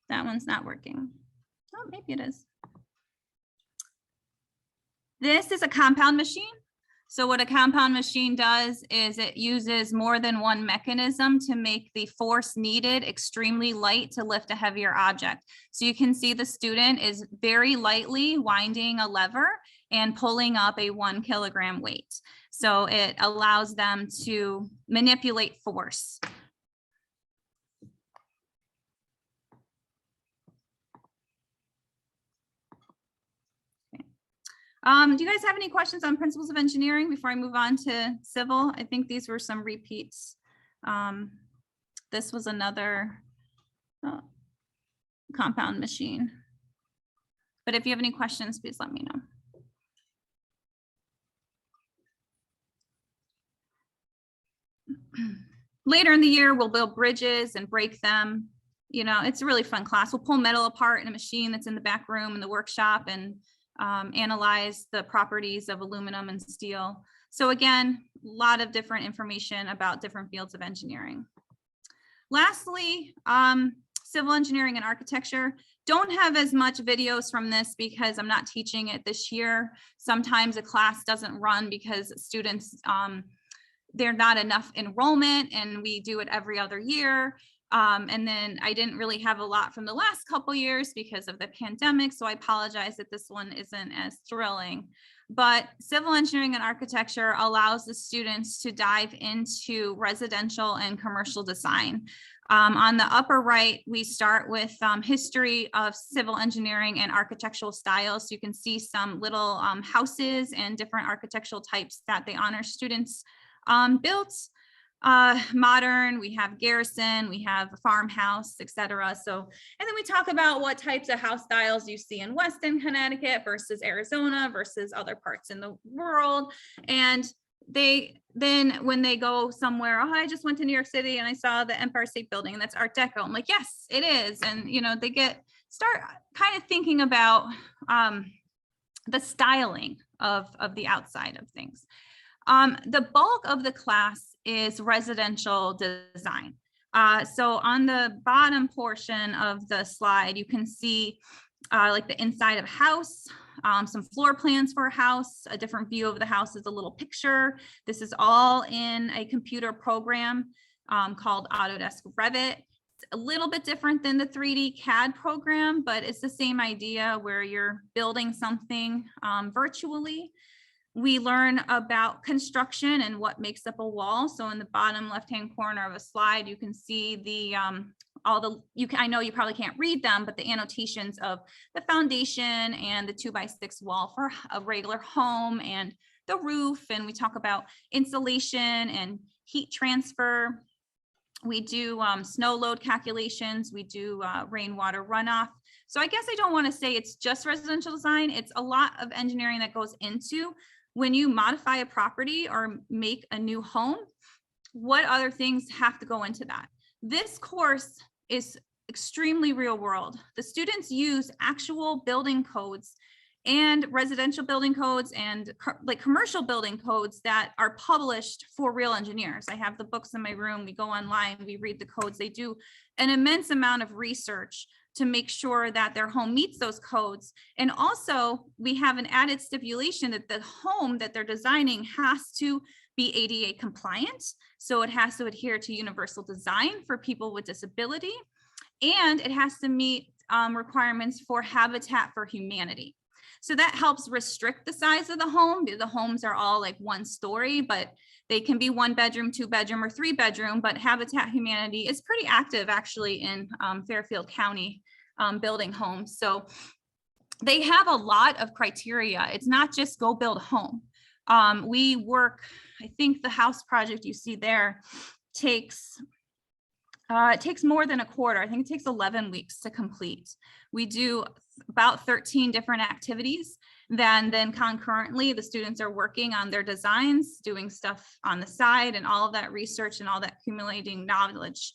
That one's not working. Oh, maybe it is. This is a compound machine. So what a compound machine does is it uses more than one mechanism to make the force needed extremely light to lift a heavier object. So you can see the student is very lightly winding a lever and pulling up a 1 kilogram weight. So it allows them to manipulate force. Do you guys have any questions on principles of engineering before I move on to civil? I think these were some repeats. This was another compound machine. But if you have any questions, please let me know. Later in the year, we'll build bridges and break them. You know, it's a really fun class. We'll pull metal apart in a machine that's in the back room in the workshop and analyze the properties of aluminum and steel. So again, a lot of different information about different fields of engineering. Lastly, civil engineering and architecture. Don't have as much videos from this because I'm not teaching it this year. Sometimes a class doesn't run because students, they're not enough enrollment and we do it every other year. And then I didn't really have a lot from the last couple years because of the pandemic. So I apologize that this one isn't as thrilling. But civil engineering and architecture allows the students to dive into residential and commercial design. On the upper right, we start with history of civil engineering and architectural styles. So you can see some little houses and different architectural types that the honor students built. Modern, we have garrison, we have farmhouse, etc. So, and then we talk about what types of house styles you see in Weston, Connecticut versus Arizona versus other parts in the world. And they then when they go somewhere, oh, I just went to New York City and I saw the Empire State Building and that's Art Deco. I'm like, yes, it is. And you know, they start kind of thinking about the styling of the outside of things. The bulk of the class is residential design. So on the bottom portion of the slide, you can see like the inside of a house, some floor plans for a house, a different view of the house is a little picture. This is all in a computer program called Autodesk Revit. It's a little bit different than the 3D CAD program, but it's the same idea where you're building something virtually. We learn about construction and what makes up a wall. So in the bottom left-hand corner of a slide, you can see the I know you probably can't read them, but the annotations of the foundation and the 2x6 wall for a regular home and the roof. And we talk about insulation and heat transfer. We do snow load calculations. We do rainwater runoff. So I guess I don't want to say it's just residential design. It's a lot of engineering that goes into when you modify a property or make a new home, what other things have to go into that? This course is extremely real world. The students use actual building codes and residential building codes and like commercial building codes that are published for real engineers. I have the books in my room. We go online, we read the codes. They do an immense amount of research to make sure that their home meets those codes. And also we have an added stipulation that the home that they're designing has to be ADA compliant. So it has to adhere to universal design for people with disability. And it has to meet requirements for Habitat for Humanity. So that helps restrict the size of the home. The homes are all like 1 story, but they can be 1 bedroom, 2 bedroom, or 3 bedroom, but Habitat Humanity is pretty active actually in Fairfield County building homes. So they have a lot of criteria. It's not just go build a home. We work, I think the house project you see there takes, it takes more than a quarter. I think it takes 11 weeks to complete. We do about 13 different activities. Then concurrently, the students are working on their designs, doing stuff on the side, and all of that research and all that accumulating knowledge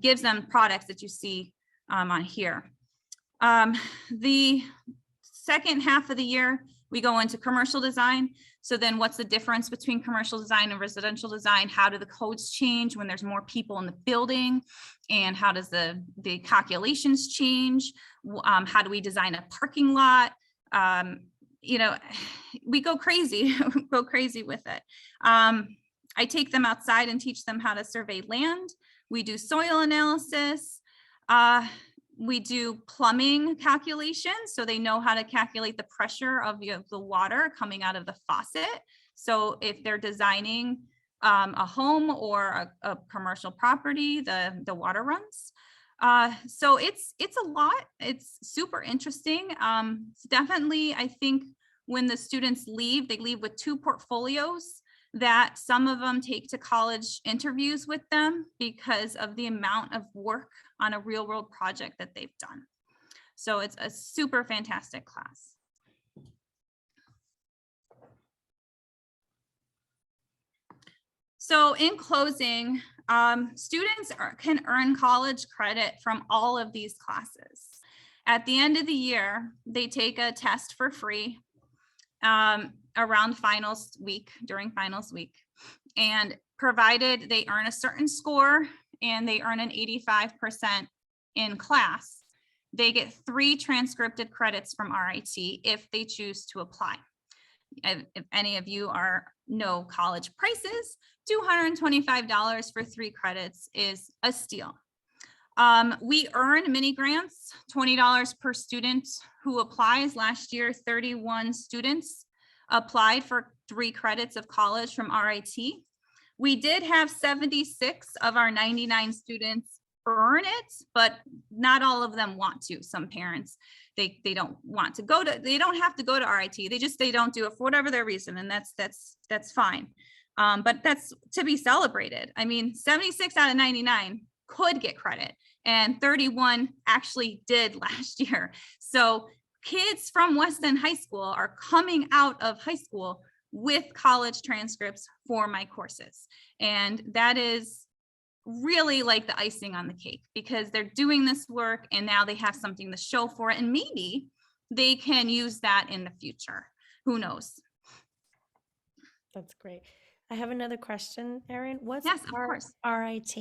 gives them products that you see on here. The second half of the year, we go into commercial design. So then what's the difference between commercial design and residential design? How do the codes change when there's more people in the building? And how does the calculations change? How do we design a parking lot? You know, we go crazy, go crazy with it. I take them outside and teach them how to survey land. We do soil analysis. We do plumbing calculations, so they know how to calculate the pressure of the water coming out of the faucet. So if they're designing a home or a commercial property, the water runs. So it's a lot. It's super interesting. It's definitely, I think, when the students leave, they leave with 2 portfolios that some of them take to college interviews with them because of the amount of work on a real world project that they've done. So it's a super fantastic class. So in closing, students can earn college credit from all of these classes. At the end of the year, they take a test for free around finals week, during finals week. And provided they earn a certain score and they earn an 85% in class, they get 3 transcripted credits from RIT if they choose to apply. If any of you know college prices, $225 for 3 credits is a steal. We earn mini grants, $20 per student who applies. Last year, 31 students applied for 3 credits of college from RIT. We did have 76 of our 99 students earn it, but not all of them want to. Some parents, they don't want to go to, they don't have to go to RIT. They don't do it for whatever their reason, and that's fine. But that's to be celebrated. I mean, 76 out of 99 could get credit, and 31 actually did last year. So kids from Weston High School are coming out of high school with college transcripts for my courses. And that is really like the icing on the cake, because they're doing this work and now they have something to show for it. And maybe they can use that in the future. Who knows? That's great. I have another question, Erin. What's Yes, of course. RIT?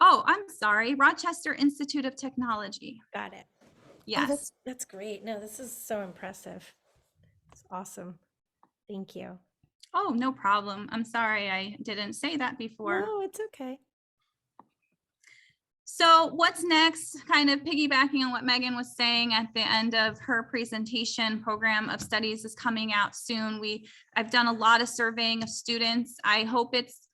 Oh, I'm sorry. Rochester Institute of Technology. Got it. Yes. Oh, that's great. No, this is so impressive. It's awesome. Thank you. Oh, no problem. I'm sorry I didn't say that before. No, it's okay. So what's next, kind of piggybacking on what Megan was saying at the end of her presentation, program of studies is coming out soon. I've done a lot of surveying of students. I hope it's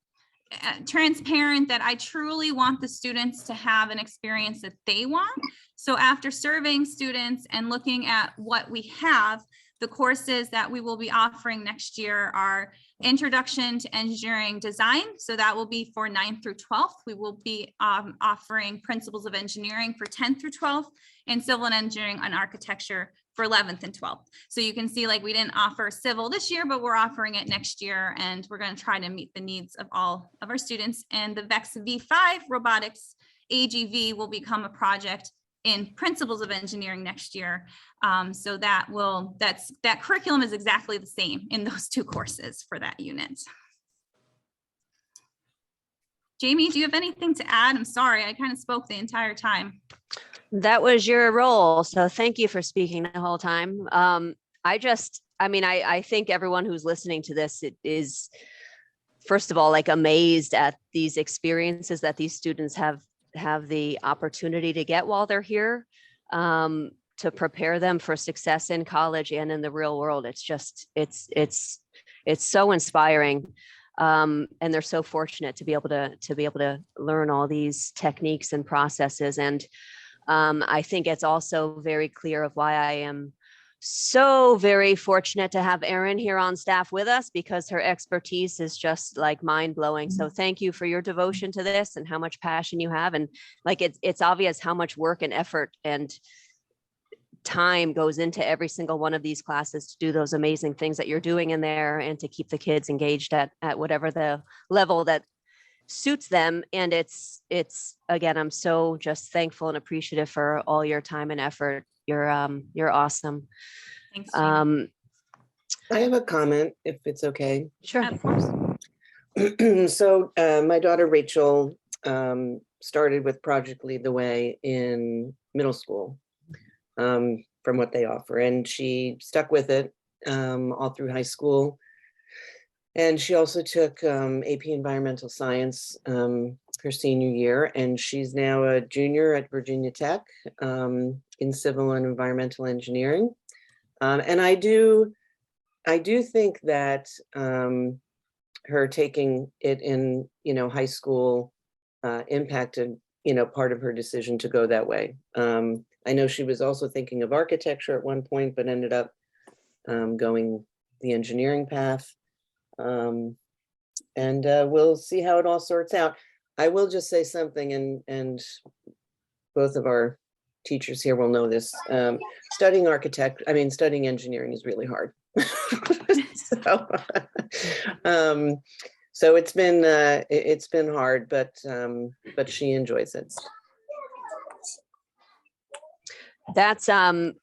transparent that I truly want the students to have an experience that they want. So after surveying students and looking at what we have, the courses that we will be offering next year are Introduction to Engineering Design. So that will be for 9th through 12th. We will be offering Principles of Engineering for 10th through 12th, and Civil and Engineering and Architecture for 11th and 12th. So you can see, like, we didn't offer civil this year, but we're offering it next year, and we're going to try to meet the needs of all of our students. And the VEX V5 Robotics AGV will become a project in Principles of Engineering next year. So that curriculum is exactly the same in those 2 courses for that unit. Jamie, do you have anything to add? I'm sorry, I kind of spoke the entire time. That was your role, so thank you for speaking the whole time. I think everyone who's listening to this is, first of all, like, amazed at these experiences that these students have the opportunity to get while they're here, to prepare them for success in college and in the real world. It's just, it's so inspiring. And they're so fortunate to be able to learn all these techniques and processes. And I think it's also very clear of why I am so very fortunate to have Erin here on staff with us, because her expertise is just like mind-blowing. So thank you for your devotion to this and how much passion you have. And like, it's obvious how much work and effort and time goes into every single one of these classes to do those amazing things that you're doing in there, and to keep the kids engaged at whatever the level that suits them. And it's again, I'm so just thankful and appreciative for all your time and effort. You're awesome. Thanks, Jamie. I have a comment, if it's okay. Sure. Of course. So my daughter Rachel started with Project Lead the Way in middle school, from what they offer, and she stuck with it all through high school. And she also took AP Environmental Science her senior year, and she's now a junior at Virginia Tech in Civil and Environmental Engineering. And I do think that her taking it in, high school impacted, part of her decision to go that way. I know she was also thinking of architecture at one point, but ended up going the engineering path. And we'll see how it all sorts out. I will just say something, and both of our teachers here will know this. Studying engineering is really hard. So it's been hard, but she enjoys it. That's awesome.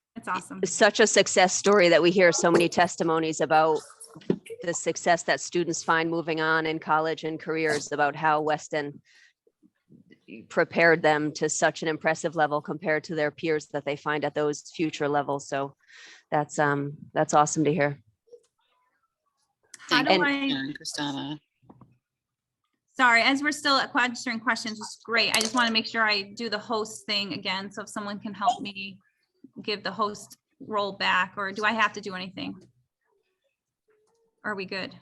such a success story that we hear so many testimonies about the success that students find moving on in college and careers, about how Weston prepared them to such an impressive level compared to their peers that they find at those future levels. So that's awesome to hear. How Thank do you, I- Erin, Christina. Sorry, as we're still answering questions, it's great. I just want to make sure I do the host thing again. So if someone can help me give the host role back, or do I have to do anything? Are we good?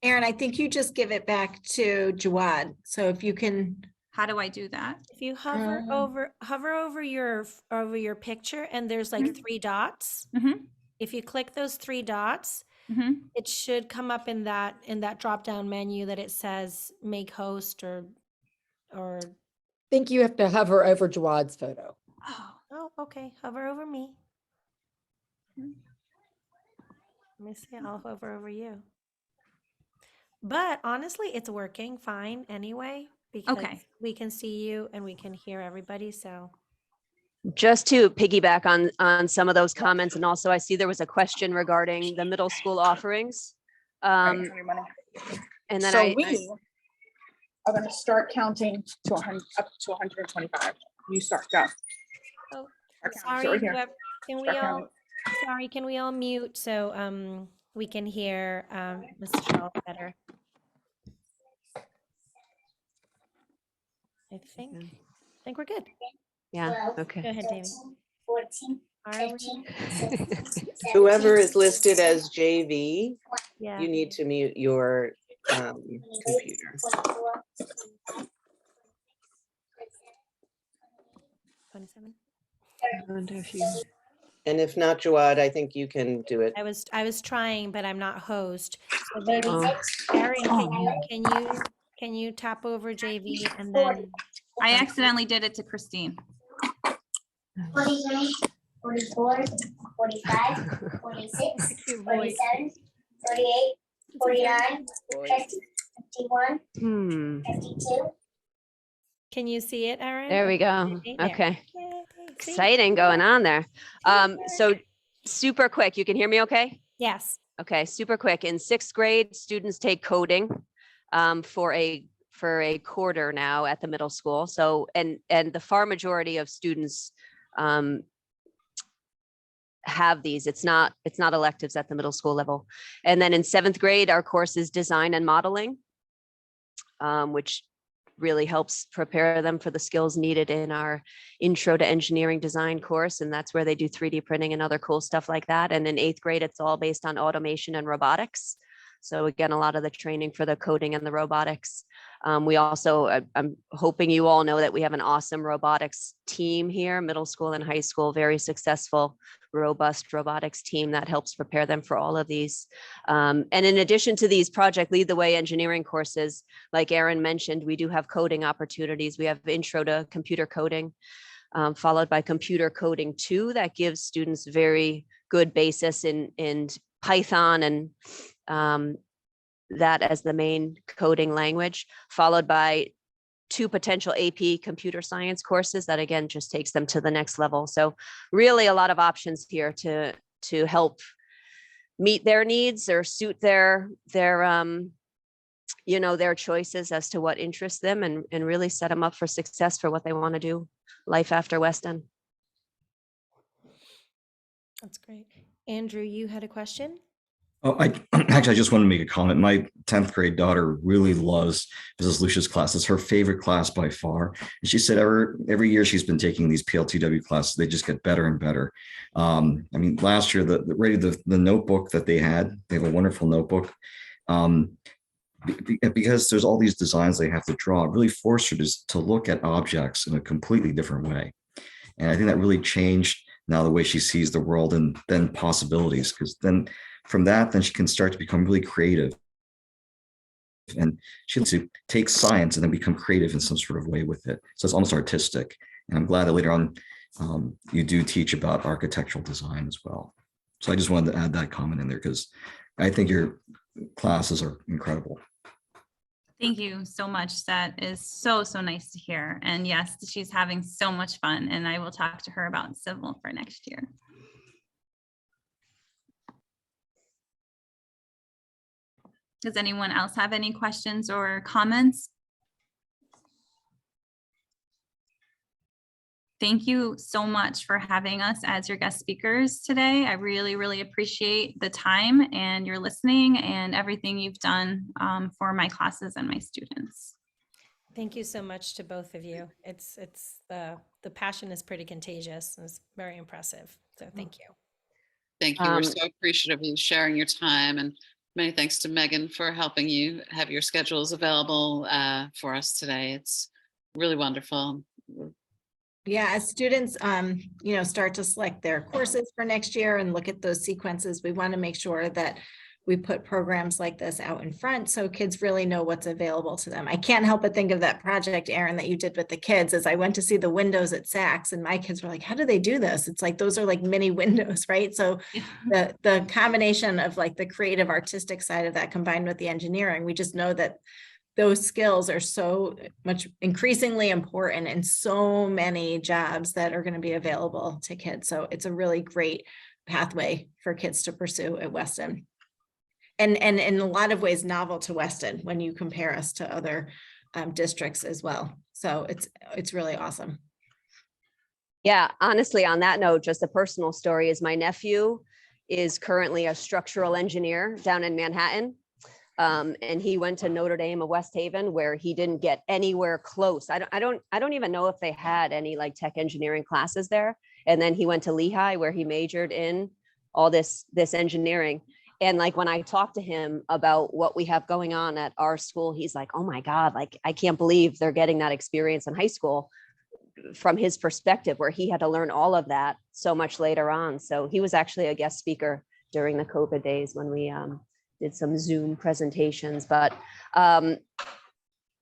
Erin, I think you just give it back to Jawad. So if you can. How do I do that? If you hover over your picture, and there's like 3 dots. Mm-hmm. If you click those 3 dots, Mm-hmm. it should come up in that drop down menu that it says make host or I think you have to hover over Jawad's photo. oh, okay, hover over me. Let me see, I'll hover over you. But honestly, it's working fine anyway, because we can see you and we can hear everybody. So Just to piggyback on some of those comments, and also I see there was a question regarding the middle school offerings. And then so we are going to start counting to 100, up to 125. You start, go. oh, Start sorry, right here. can we Start all counting. sorry, can we all mute so we can hear Mrs. Charles better? I think we're good. Yeah, okay. Go ahead, Jamie. 14, 15, 16, Whoever is listed as JV, Yeah. you need to mute your computer. 27. And if not, Jawad, I think you can do it. I was trying, but I'm not host. So maybe Erin, can you tap over JV and then I accidentally did it to Christine. 43, 44, 45, 46, 47, 48, 49, 50, 51, 52. Can you see it, Erin? There we go. There. Okay. Yay, see? Exciting going on there. So super quick, you can hear me okay? Yes. Okay, super quick. In 6th grade, students take coding for a quarter now at the middle school. So, and the far majority of students have these. It's not electives at the middle school level. And then in 7th grade, our course is design and modeling, which really helps prepare them for the skills needed in our intro to engineering design course. And that's where they do 3D printing and other cool stuff like that. And in 8th grade, it's all based on automation and robotics. So again, a lot of the training for the coding and the robotics. We also, I'm hoping you all know that we have an awesome robotics team here, middle school and high school, very successful, robust robotics team that helps prepare them for all of these. And in addition to these Project Lead the Way engineering courses, like Erin mentioned, we do have coding opportunities. We have intro to computer coding, followed by computer coding 2 that gives students very good basis in Python and that as the main coding language, followed by 2 potential AP computer science courses that again just takes them to the next level. So really a lot of options here to help meet their needs or suit their choices as to what interests them and really set them up for success for what they want to do life after Weston. That's great. Andrew, you had a question? Oh, I just want to make a comment. My 10th grade daughter really loves Mrs. Lucia's class. It's her favorite class by far. And she said every year she's been taking these PLTW classes, they just get better and better. I mean, last year, the notebook that they have a wonderful notebook. Because there's all these designs they have to draw, it really forced her to look at objects in a completely different way. And I think that really changed now the way she sees the world and then possibilities, because then from that, then she can start to become really creative. And she wants to take science and then become creative in some sort of way with it. So it's almost artistic. And I'm glad that later on you do teach about architectural design as well. So I just wanted to add that comment in there because I think your classes are incredible. Thank you so much. That is so, so nice to hear. And yes, she's having so much fun, and I will talk to her about civil for next year. Does anyone else have any questions or comments? Thank you so much for having us as your guest speakers today. I really, really appreciate the time and your listening and everything you've done for my classes and my students. Thank you so much to both of you. It's the passion is pretty contagious. It's very impressive. So thank you. Thank you. We're so appreciative of you sharing your time, and many thanks to Megan for helping you have your schedules available for us today. It's really wonderful. Yeah, as students, start to select their courses for next year and look at those sequences, we want to make sure that we put programs like this out in front so kids really know what's available to them. I can't help but think of that project, Erin, that you did with the kids as I went to see the windows at Saks, and my kids were like, how do they do this? It's like, those are like mini windows, right? So the combination of like the creative artistic side of that combined with the engineering, we just know that those skills are so much increasingly important in so many jobs that are going to be available to kids. So it's a really great pathway for kids to pursue at Weston. And in a lot of ways novel to Weston when you compare us to other districts as well. So it's really awesome. Yeah, honestly, on that note, just a personal story is my nephew is currently a structural engineer down in Manhattan. And he went to Notre Dame of West Haven, where he didn't get anywhere close. I don't even know if they had any like tech engineering classes there. And then he went to Lehigh, where he majored in all this engineering. And like when I talked to him about what we have going on at our school, he's like, oh my God, like I can't believe they're getting that experience in high school from his perspective, where he had to learn all of that so much later on. So he was actually a guest speaker during the COVID days when we did some Zoom presentations. But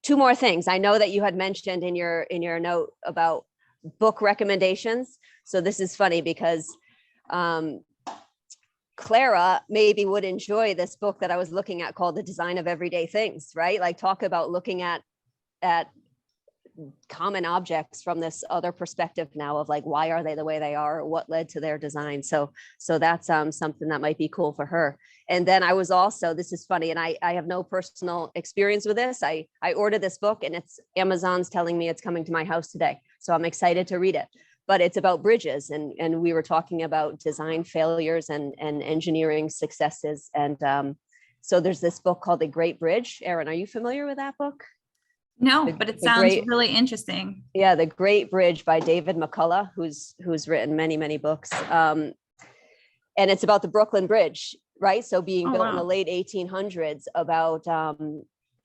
two more things. I know that you had mentioned in your note about book recommendations. So this is funny because Clara maybe would enjoy this book that I was looking at called The Design of Everyday Things, right? Like talk about looking at common objects from this other perspective now of like, why are they the way they are? What led to their design? So that's something that might be cool for her. And then I was also, this is funny, and I have no personal experience with this. I ordered this book and it's Amazon's telling me it's coming to my house today. So I'm excited to read it. But it's about bridges, and we were talking about design failures and engineering successes. And so there's this book called The Great Bridge. Erin, are you familiar with that book? No, but it sounds really interesting. Yeah, The Great Bridge by David McCullough, who's written many, many books. And it's about the Brooklyn Bridge, right? So being built in the late 1800s, about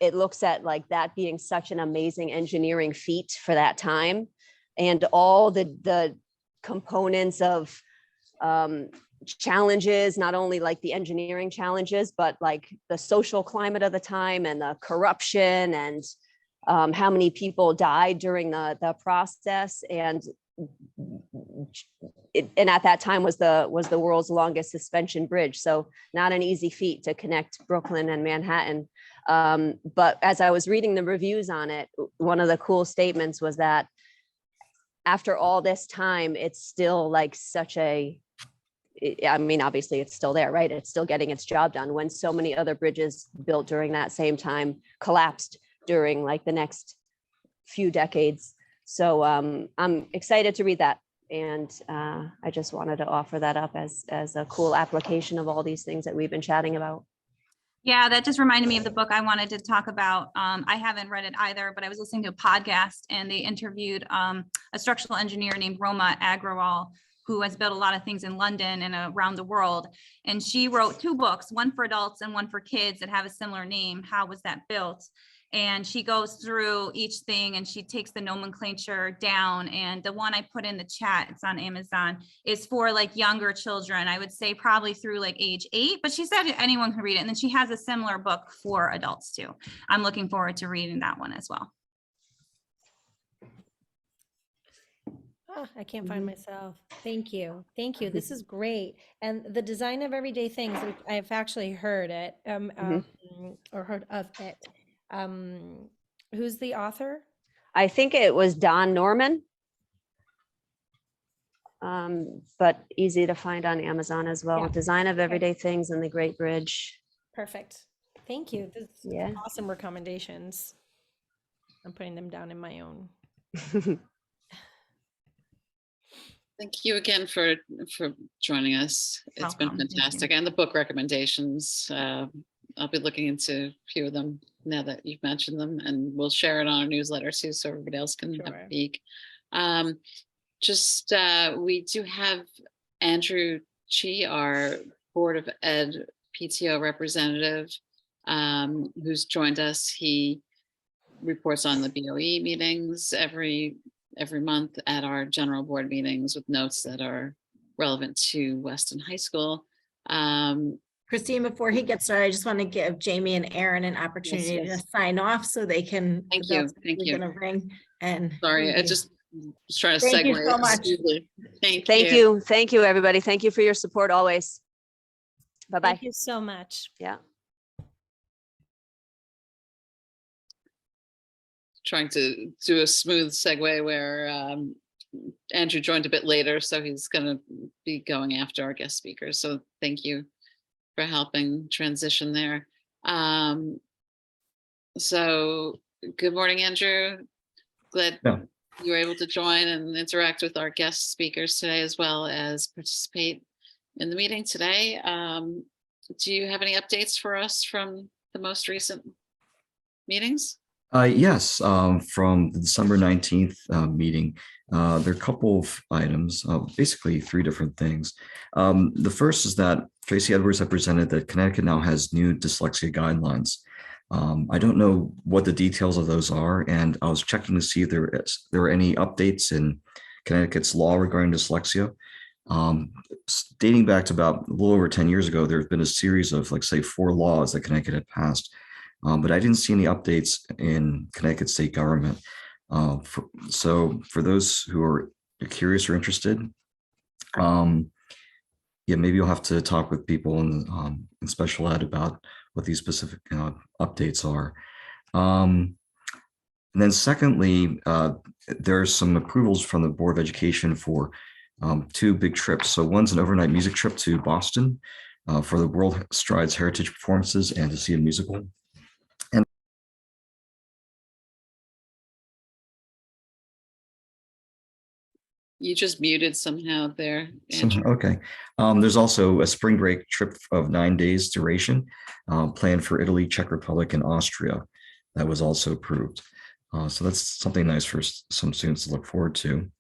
it looks at like that being such an amazing engineering feat for that time. And all the components of challenges, not only like the engineering challenges, but like the social climate of the time and the corruption and how many people died during the process. And at that time was the world's longest suspension bridge. So not an easy feat to connect Brooklyn and Manhattan. But as I was reading the reviews on it, one of the cool statements was that after all this time, it's still like I mean, obviously it's still there, right? It's still getting its job done when so many other bridges built during that same time collapsed during like the next few decades. So I'm excited to read that. And I just wanted to offer that up as a cool application of all these things that we've been chatting about. Yeah, that just reminded me of the book I wanted to talk about. I haven't read it either, but I was listening to a podcast and they interviewed a structural engineer named Roma Agrawal, who has built a lot of things in London and around the world. And she wrote two books, one for adults and one for kids that have a similar name, How Was That Built? And she goes through each thing and she takes the nomenclature down. And the one I put in the chat, it's on Amazon, is for like younger children. I would say probably through like age 8, but she said anyone can read it. And then she has a similar book for adults too. I'm looking forward to reading that one as well. Oh, I can't find myself. Thank you. Thank you. This is great. And the design of everyday things, I've actually heard it, or heard of it. Who's the author? I think it was Don Norman. But easy to find on Amazon as well. Yeah. Design of Everyday Things and the Great Bridge. Perfect. Thank you. This is Yeah. awesome recommendations. I'm putting them down in my own. Thank you again for joining us. It's been Welcome. Thank you. fantastic. And the book recommendations, I'll be looking into a few of them now that you've mentioned them, and we'll share it on our newsletter too, so everybody else can have Sure. a peek. We do have Andrew Chi, our Board of Ed PTO representative, who's joined us. He reports on the BOE meetings every month at our general board meetings with notes that are relevant to Weston High School. Christine, before he gets started, I just want to give Jamie and Erin an opportunity yes. to sign off so they can. Thank you. Thank you. Gonna ring and. Sorry, I just was trying to Thank you segue. so much. smoothly. Thank Thank you. you. Thank you, everybody. Thank you for your support always. Bye-bye. Thank you so much. Yeah. Trying to do a smooth segue where Andrew joined a bit later, so he's going to be going after our guest speakers. So thank you for helping transition there. So good morning, Andrew. Glad you were able to join and interact with our guest speakers today, as well as participate in the meeting today. Do you have any updates for us from the most recent meetings? Yes, from the December 19th meeting, there are a couple of items, basically 3 different things. The first is that Tracy Edwards had presented that Connecticut now has new dyslexia guidelines. I don't know what the details of those are, and I was checking to see if there were any updates in Connecticut's law regarding dyslexia. Dating back to about a little over 10 years ago, there have been a series of, like, say, 4 laws that Connecticut had passed. But I didn't see any updates in Connecticut state government. So for those who are curious or interested, yeah, maybe you'll have to talk with people in special ed about what these specific updates are. And then secondly, there are some approvals from the Board of Education for 2 big trips. So one's an overnight music trip to Boston for the World Strides Heritage Performances and to see a musical. You just muted somehow there, Andrew. Okay. There's also a spring break trip of 9 days duration planned for Italy, Czech Republic, and Austria. That was also approved. So that's something nice for some students to look forward to.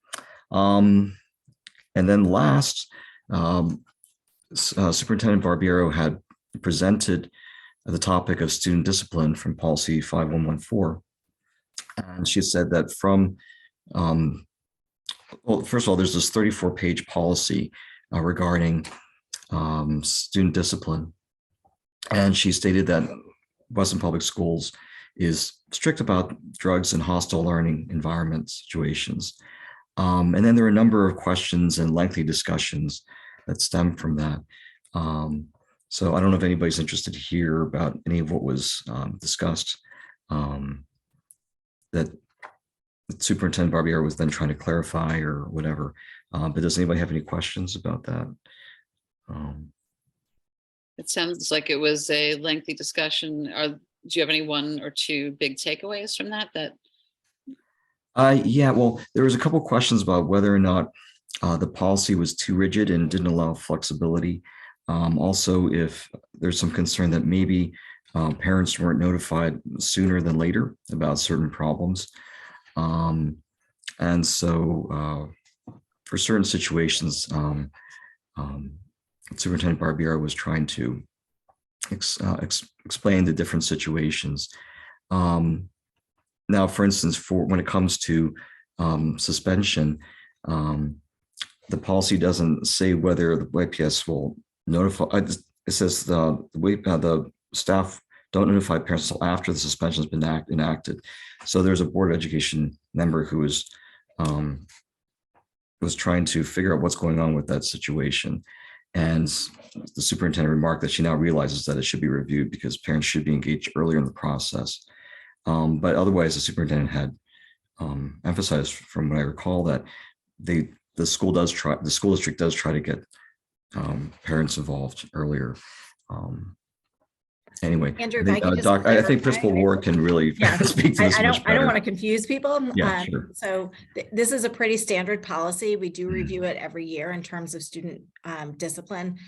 And then last, Superintendent Barbiero had presented the topic of student discipline from policy 5114. And she said that from well, first of all, there's this 34-page policy regarding student discipline. And she stated that Weston Public Schools is strict about drugs and hostile learning environment situations. And then there are a number of questions and lengthy discussions that stem from that. So I don't know if anybody's interested to hear about any of what was discussed that Superintendent Barbiero was then trying to clarify or whatever. But does anybody have any questions about that? It sounds like it was a lengthy discussion. Do you have any 1 or 2 big takeaways from that? Yeah, well, there was a couple questions about whether or not the policy was too rigid and didn't allow flexibility. Also, if there's some concern that maybe parents weren't notified sooner than later about certain problems. And so for certain situations, Superintendent Barbiero was trying to explain the different situations. Now, for instance, for when it comes to suspension, the policy doesn't say whether the YPS will notify. It says the staff don't notify parents until after the suspension has been enacted. So there's a Board of Education member who was trying to figure out what's going on with that situation. And the superintendent remarked that she now realizes that it should be reviewed because parents should be engaged earlier in the process. But otherwise, the superintendent had emphasized, from what I recall, that the school district does try to get parents involved earlier. Anyway, Andrew, if I could just I think clarify. Principal Ward can really Yeah, speak to this I much don't better. want to confuse people. Yeah, sure. So this is a pretty standard policy. We do review it every year in terms of student discipline.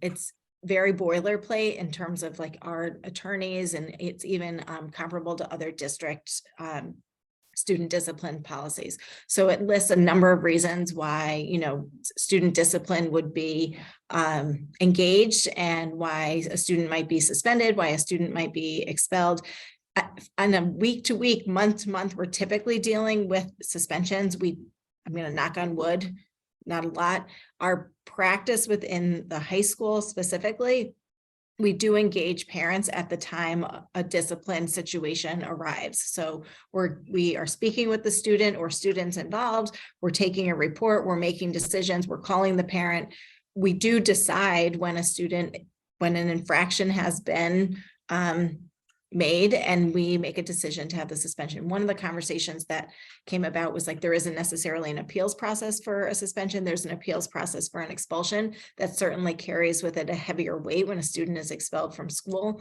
It's very boilerplate in terms of like our attorneys, and it's even comparable to other districts student discipline policies. So it lists a number of reasons why, you know, student discipline would be engaged, and why a student might be suspended, why a student might be expelled. On a week to week, month to month, we're typically dealing with suspensions. I'm going to knock on wood, not a lot. Our practice within the high school specifically, we do engage parents at the time a discipline situation arrives. So we are speaking with the student or students involved. We're taking a report. We're making decisions. We're calling the parent. We do decide when an infraction has been made, and we make a decision to have the suspension. One of the conversations that came about was like, there isn't necessarily an appeals process for a suspension. There's an appeals process for an expulsion that certainly carries with it a heavier weight when a student is expelled from school.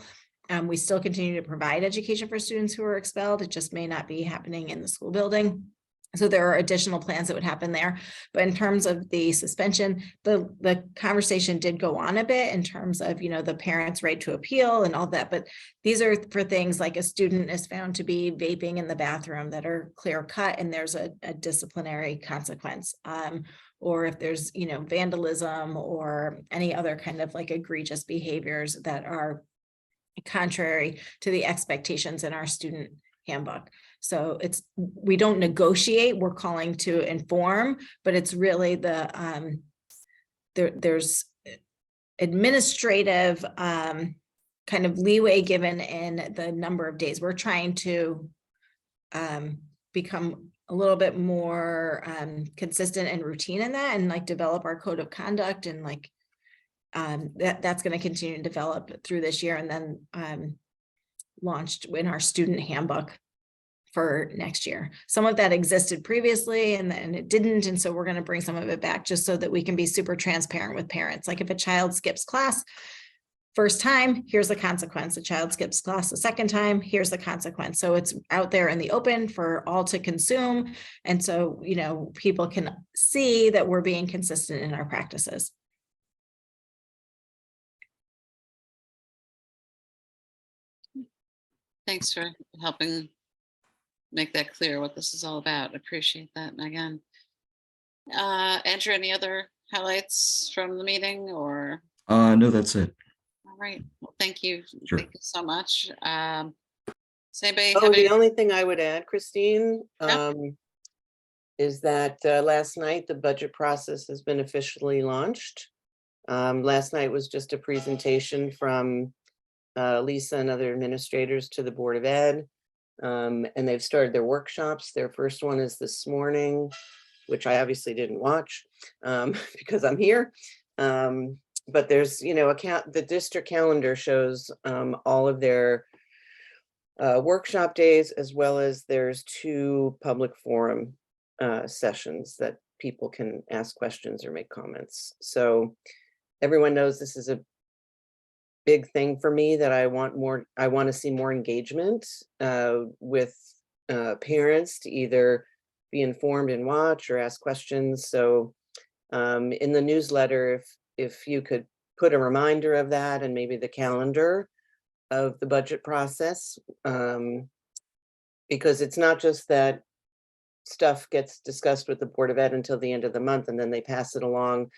We still continue to provide education for students who are expelled. It just may not be happening in the school building. So there are additional plans that would happen there. But in terms of the suspension, the conversation did go on a bit in terms of, you know, the parents' right to appeal and all that. But these are for things like a student is found to be vaping in the bathroom that are clear cut, and there's a disciplinary consequence. Or if there's, you know, vandalism or any other kind of like egregious behaviors that are contrary to the expectations in our student handbook. So we don't negotiate, we're calling to inform, but it's really there's administrative kind of leeway given in the number of days. We're trying to become a little bit more consistent and routine in that, and like develop our code of conduct, and like that's going to continue to develop through this year, and then launched in our student handbook for next year. Some of that existed previously and then it didn't. And so we're going to bring some of it back just so that we can be super transparent with parents. Like if a child skips class first time, here's the consequence. A child skips class the second time, here's the consequence. So it's out there in the open for all to consume. And so, you know, people can see that we're being consistent in our practices. Thanks for helping make that clear what this is all about. Appreciate that, Megan. Andrew, any other highlights from the meeting or? No, that's it. All right. Well, thank you. Sure. Thank you so much. Does anybody Oh, have any? the only thing I would add, Christine, is that last night the budget process has been officially launched. Last night was just a presentation from Lisa and other administrators to the Board of Ed. And they've started their workshops. Their first one is this morning, which I obviously didn't watch because I'm here. But there's, you know, the district calendar shows all of their workshop days, as well as there's 2 public forum sessions that people can ask questions or make comments. So everyone knows this is a big thing for me that I want to see more engagement with parents to either be informed and watch or ask questions. So in the newsletter, if you could put a reminder of that and maybe the calendar of the budget process, because it's not just that stuff gets discussed with the Board of Ed until the end of the month, and then they pass it along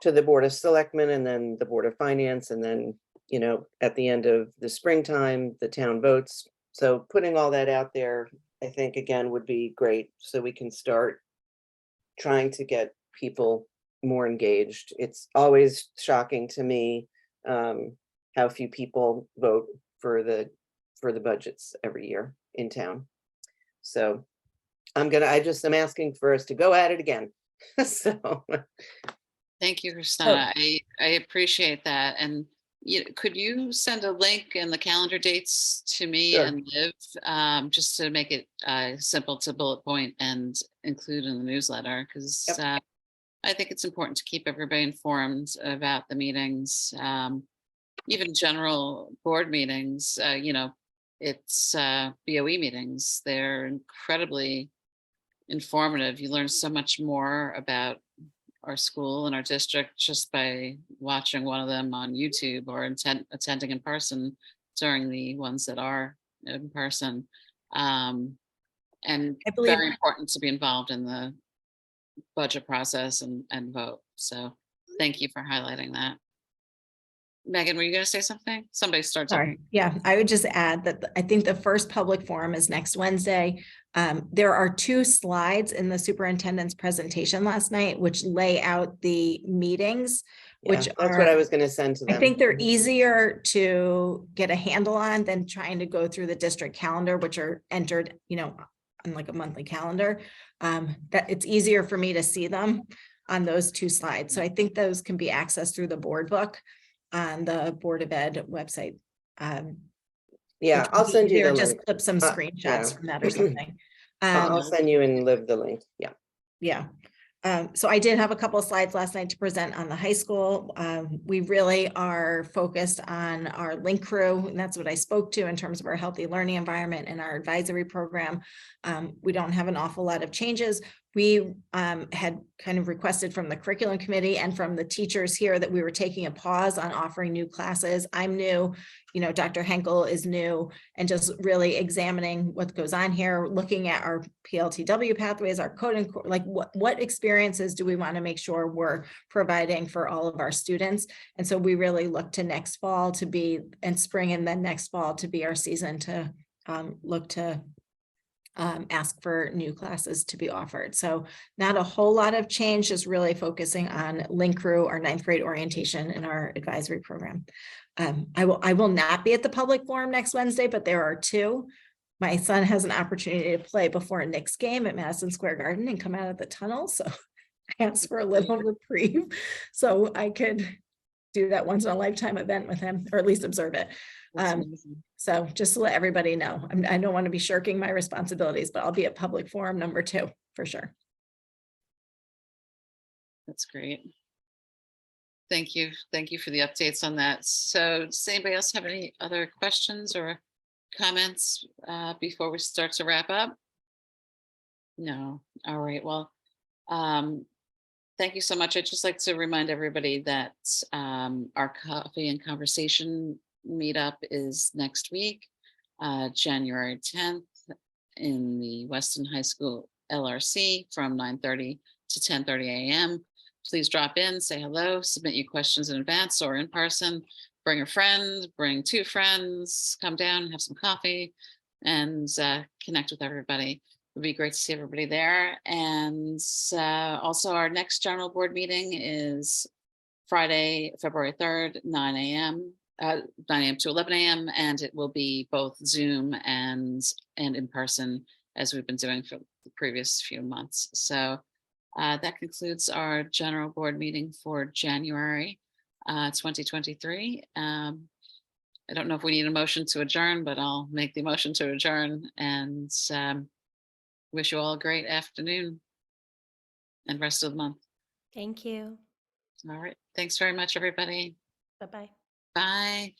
to the Board of Selectmen and then the Board of Finance, and then, you know, at the end of the springtime, the town votes. So putting all that out there, I think again would be great, so we can start trying to get people more engaged. It's always shocking to me how few people vote for the budgets every year in town. So I'm asking for us to go at it again. So Thank you, Christina. I appreciate that. And could you send a link and the calendar dates to me Sure. and Liv, just to make it simple to bullet point and include in the newsletter? Because I think it's important to keep everybody informed about the meetings, even general board meetings. It's BOE meetings. They're incredibly informative. You learn so much more about our school and our district just by watching one of them on YouTube or attending in person during the ones that are in person. And I believe very important to be involved in the budget process and vote. So thank you for highlighting that. Megan, were you going to say something? Somebody start talking. Sorry. Yeah, I would just add that I think the first public forum is next Wednesday. There are 2 slides in the superintendent's presentation last night, which lay out the meetings, which that's what I was going to send to them. I think they're easier to get a handle on than trying to go through the district calendar, which are entered, on like a monthly calendar. That it's easier for me to see them on those 2 slides. So I think those can be accessed through the board book on the Board of Ed website. Yeah, I'll send you the just link. clip some screenshots from that or something. I'll send you and Liv the link. Yeah. Yeah. So I did have a couple of slides last night to present on the high school. We really are focused on our link crew, and that's what I spoke to in terms of our healthy learning environment and our advisory program. We don't have an awful lot of changes. We had kind of requested from the curriculum committee and from the teachers here that we were taking a pause on offering new classes. I'm new, Dr. Henkel is new, and just really examining what goes on here, looking at our PLTW pathways, our code, and like what experiences do we want to make sure we're providing for all of our students. And so we really look to next fall to be, and spring and then next fall to be our season to look to ask for new classes to be offered. So not a whole lot of change, just really focusing on link crew, our 9th grade orientation, and our advisory program. I will not be at the public forum next Wednesday, but there are 2. My son has an opportunity to play before a Knicks game at Madison Square Garden and come out of the tunnel. So I asked for a little reprieve so I could do that once in a lifetime event with him, or at least observe it. So just to let everybody know, I don't want to be shirking my responsibilities, but I'll be at public forum number 2 for sure. That's great. Thank you. Thank you for the updates on that. So does anybody else have any other questions or comments before we start to wrap up? No. All right. Well, thank you so much. I'd just like to remind everybody that our coffee and conversation meetup is next week, January 10th in the Weston High School LRC from 9:30 to 10:30 a.m. Please drop in, say hello, submit your questions in advance or in person, bring a friend, bring 2 friends, come down, have some coffee, and connect with everybody. It would be great to see everybody there. And also our next general board meeting is Friday, February 3rd, 9 a.m. 9 a.m. to 11 a.m. and it will be both Zoom and in person, as we've been doing for the previous few months. So that concludes our general board meeting for January 2023. I don't know if we need a motion to adjourn, but I'll make the motion to adjourn, and wish you all a great afternoon and rest of the month. Thank you. All right. Thanks very much, everybody. Bye-bye. Bye.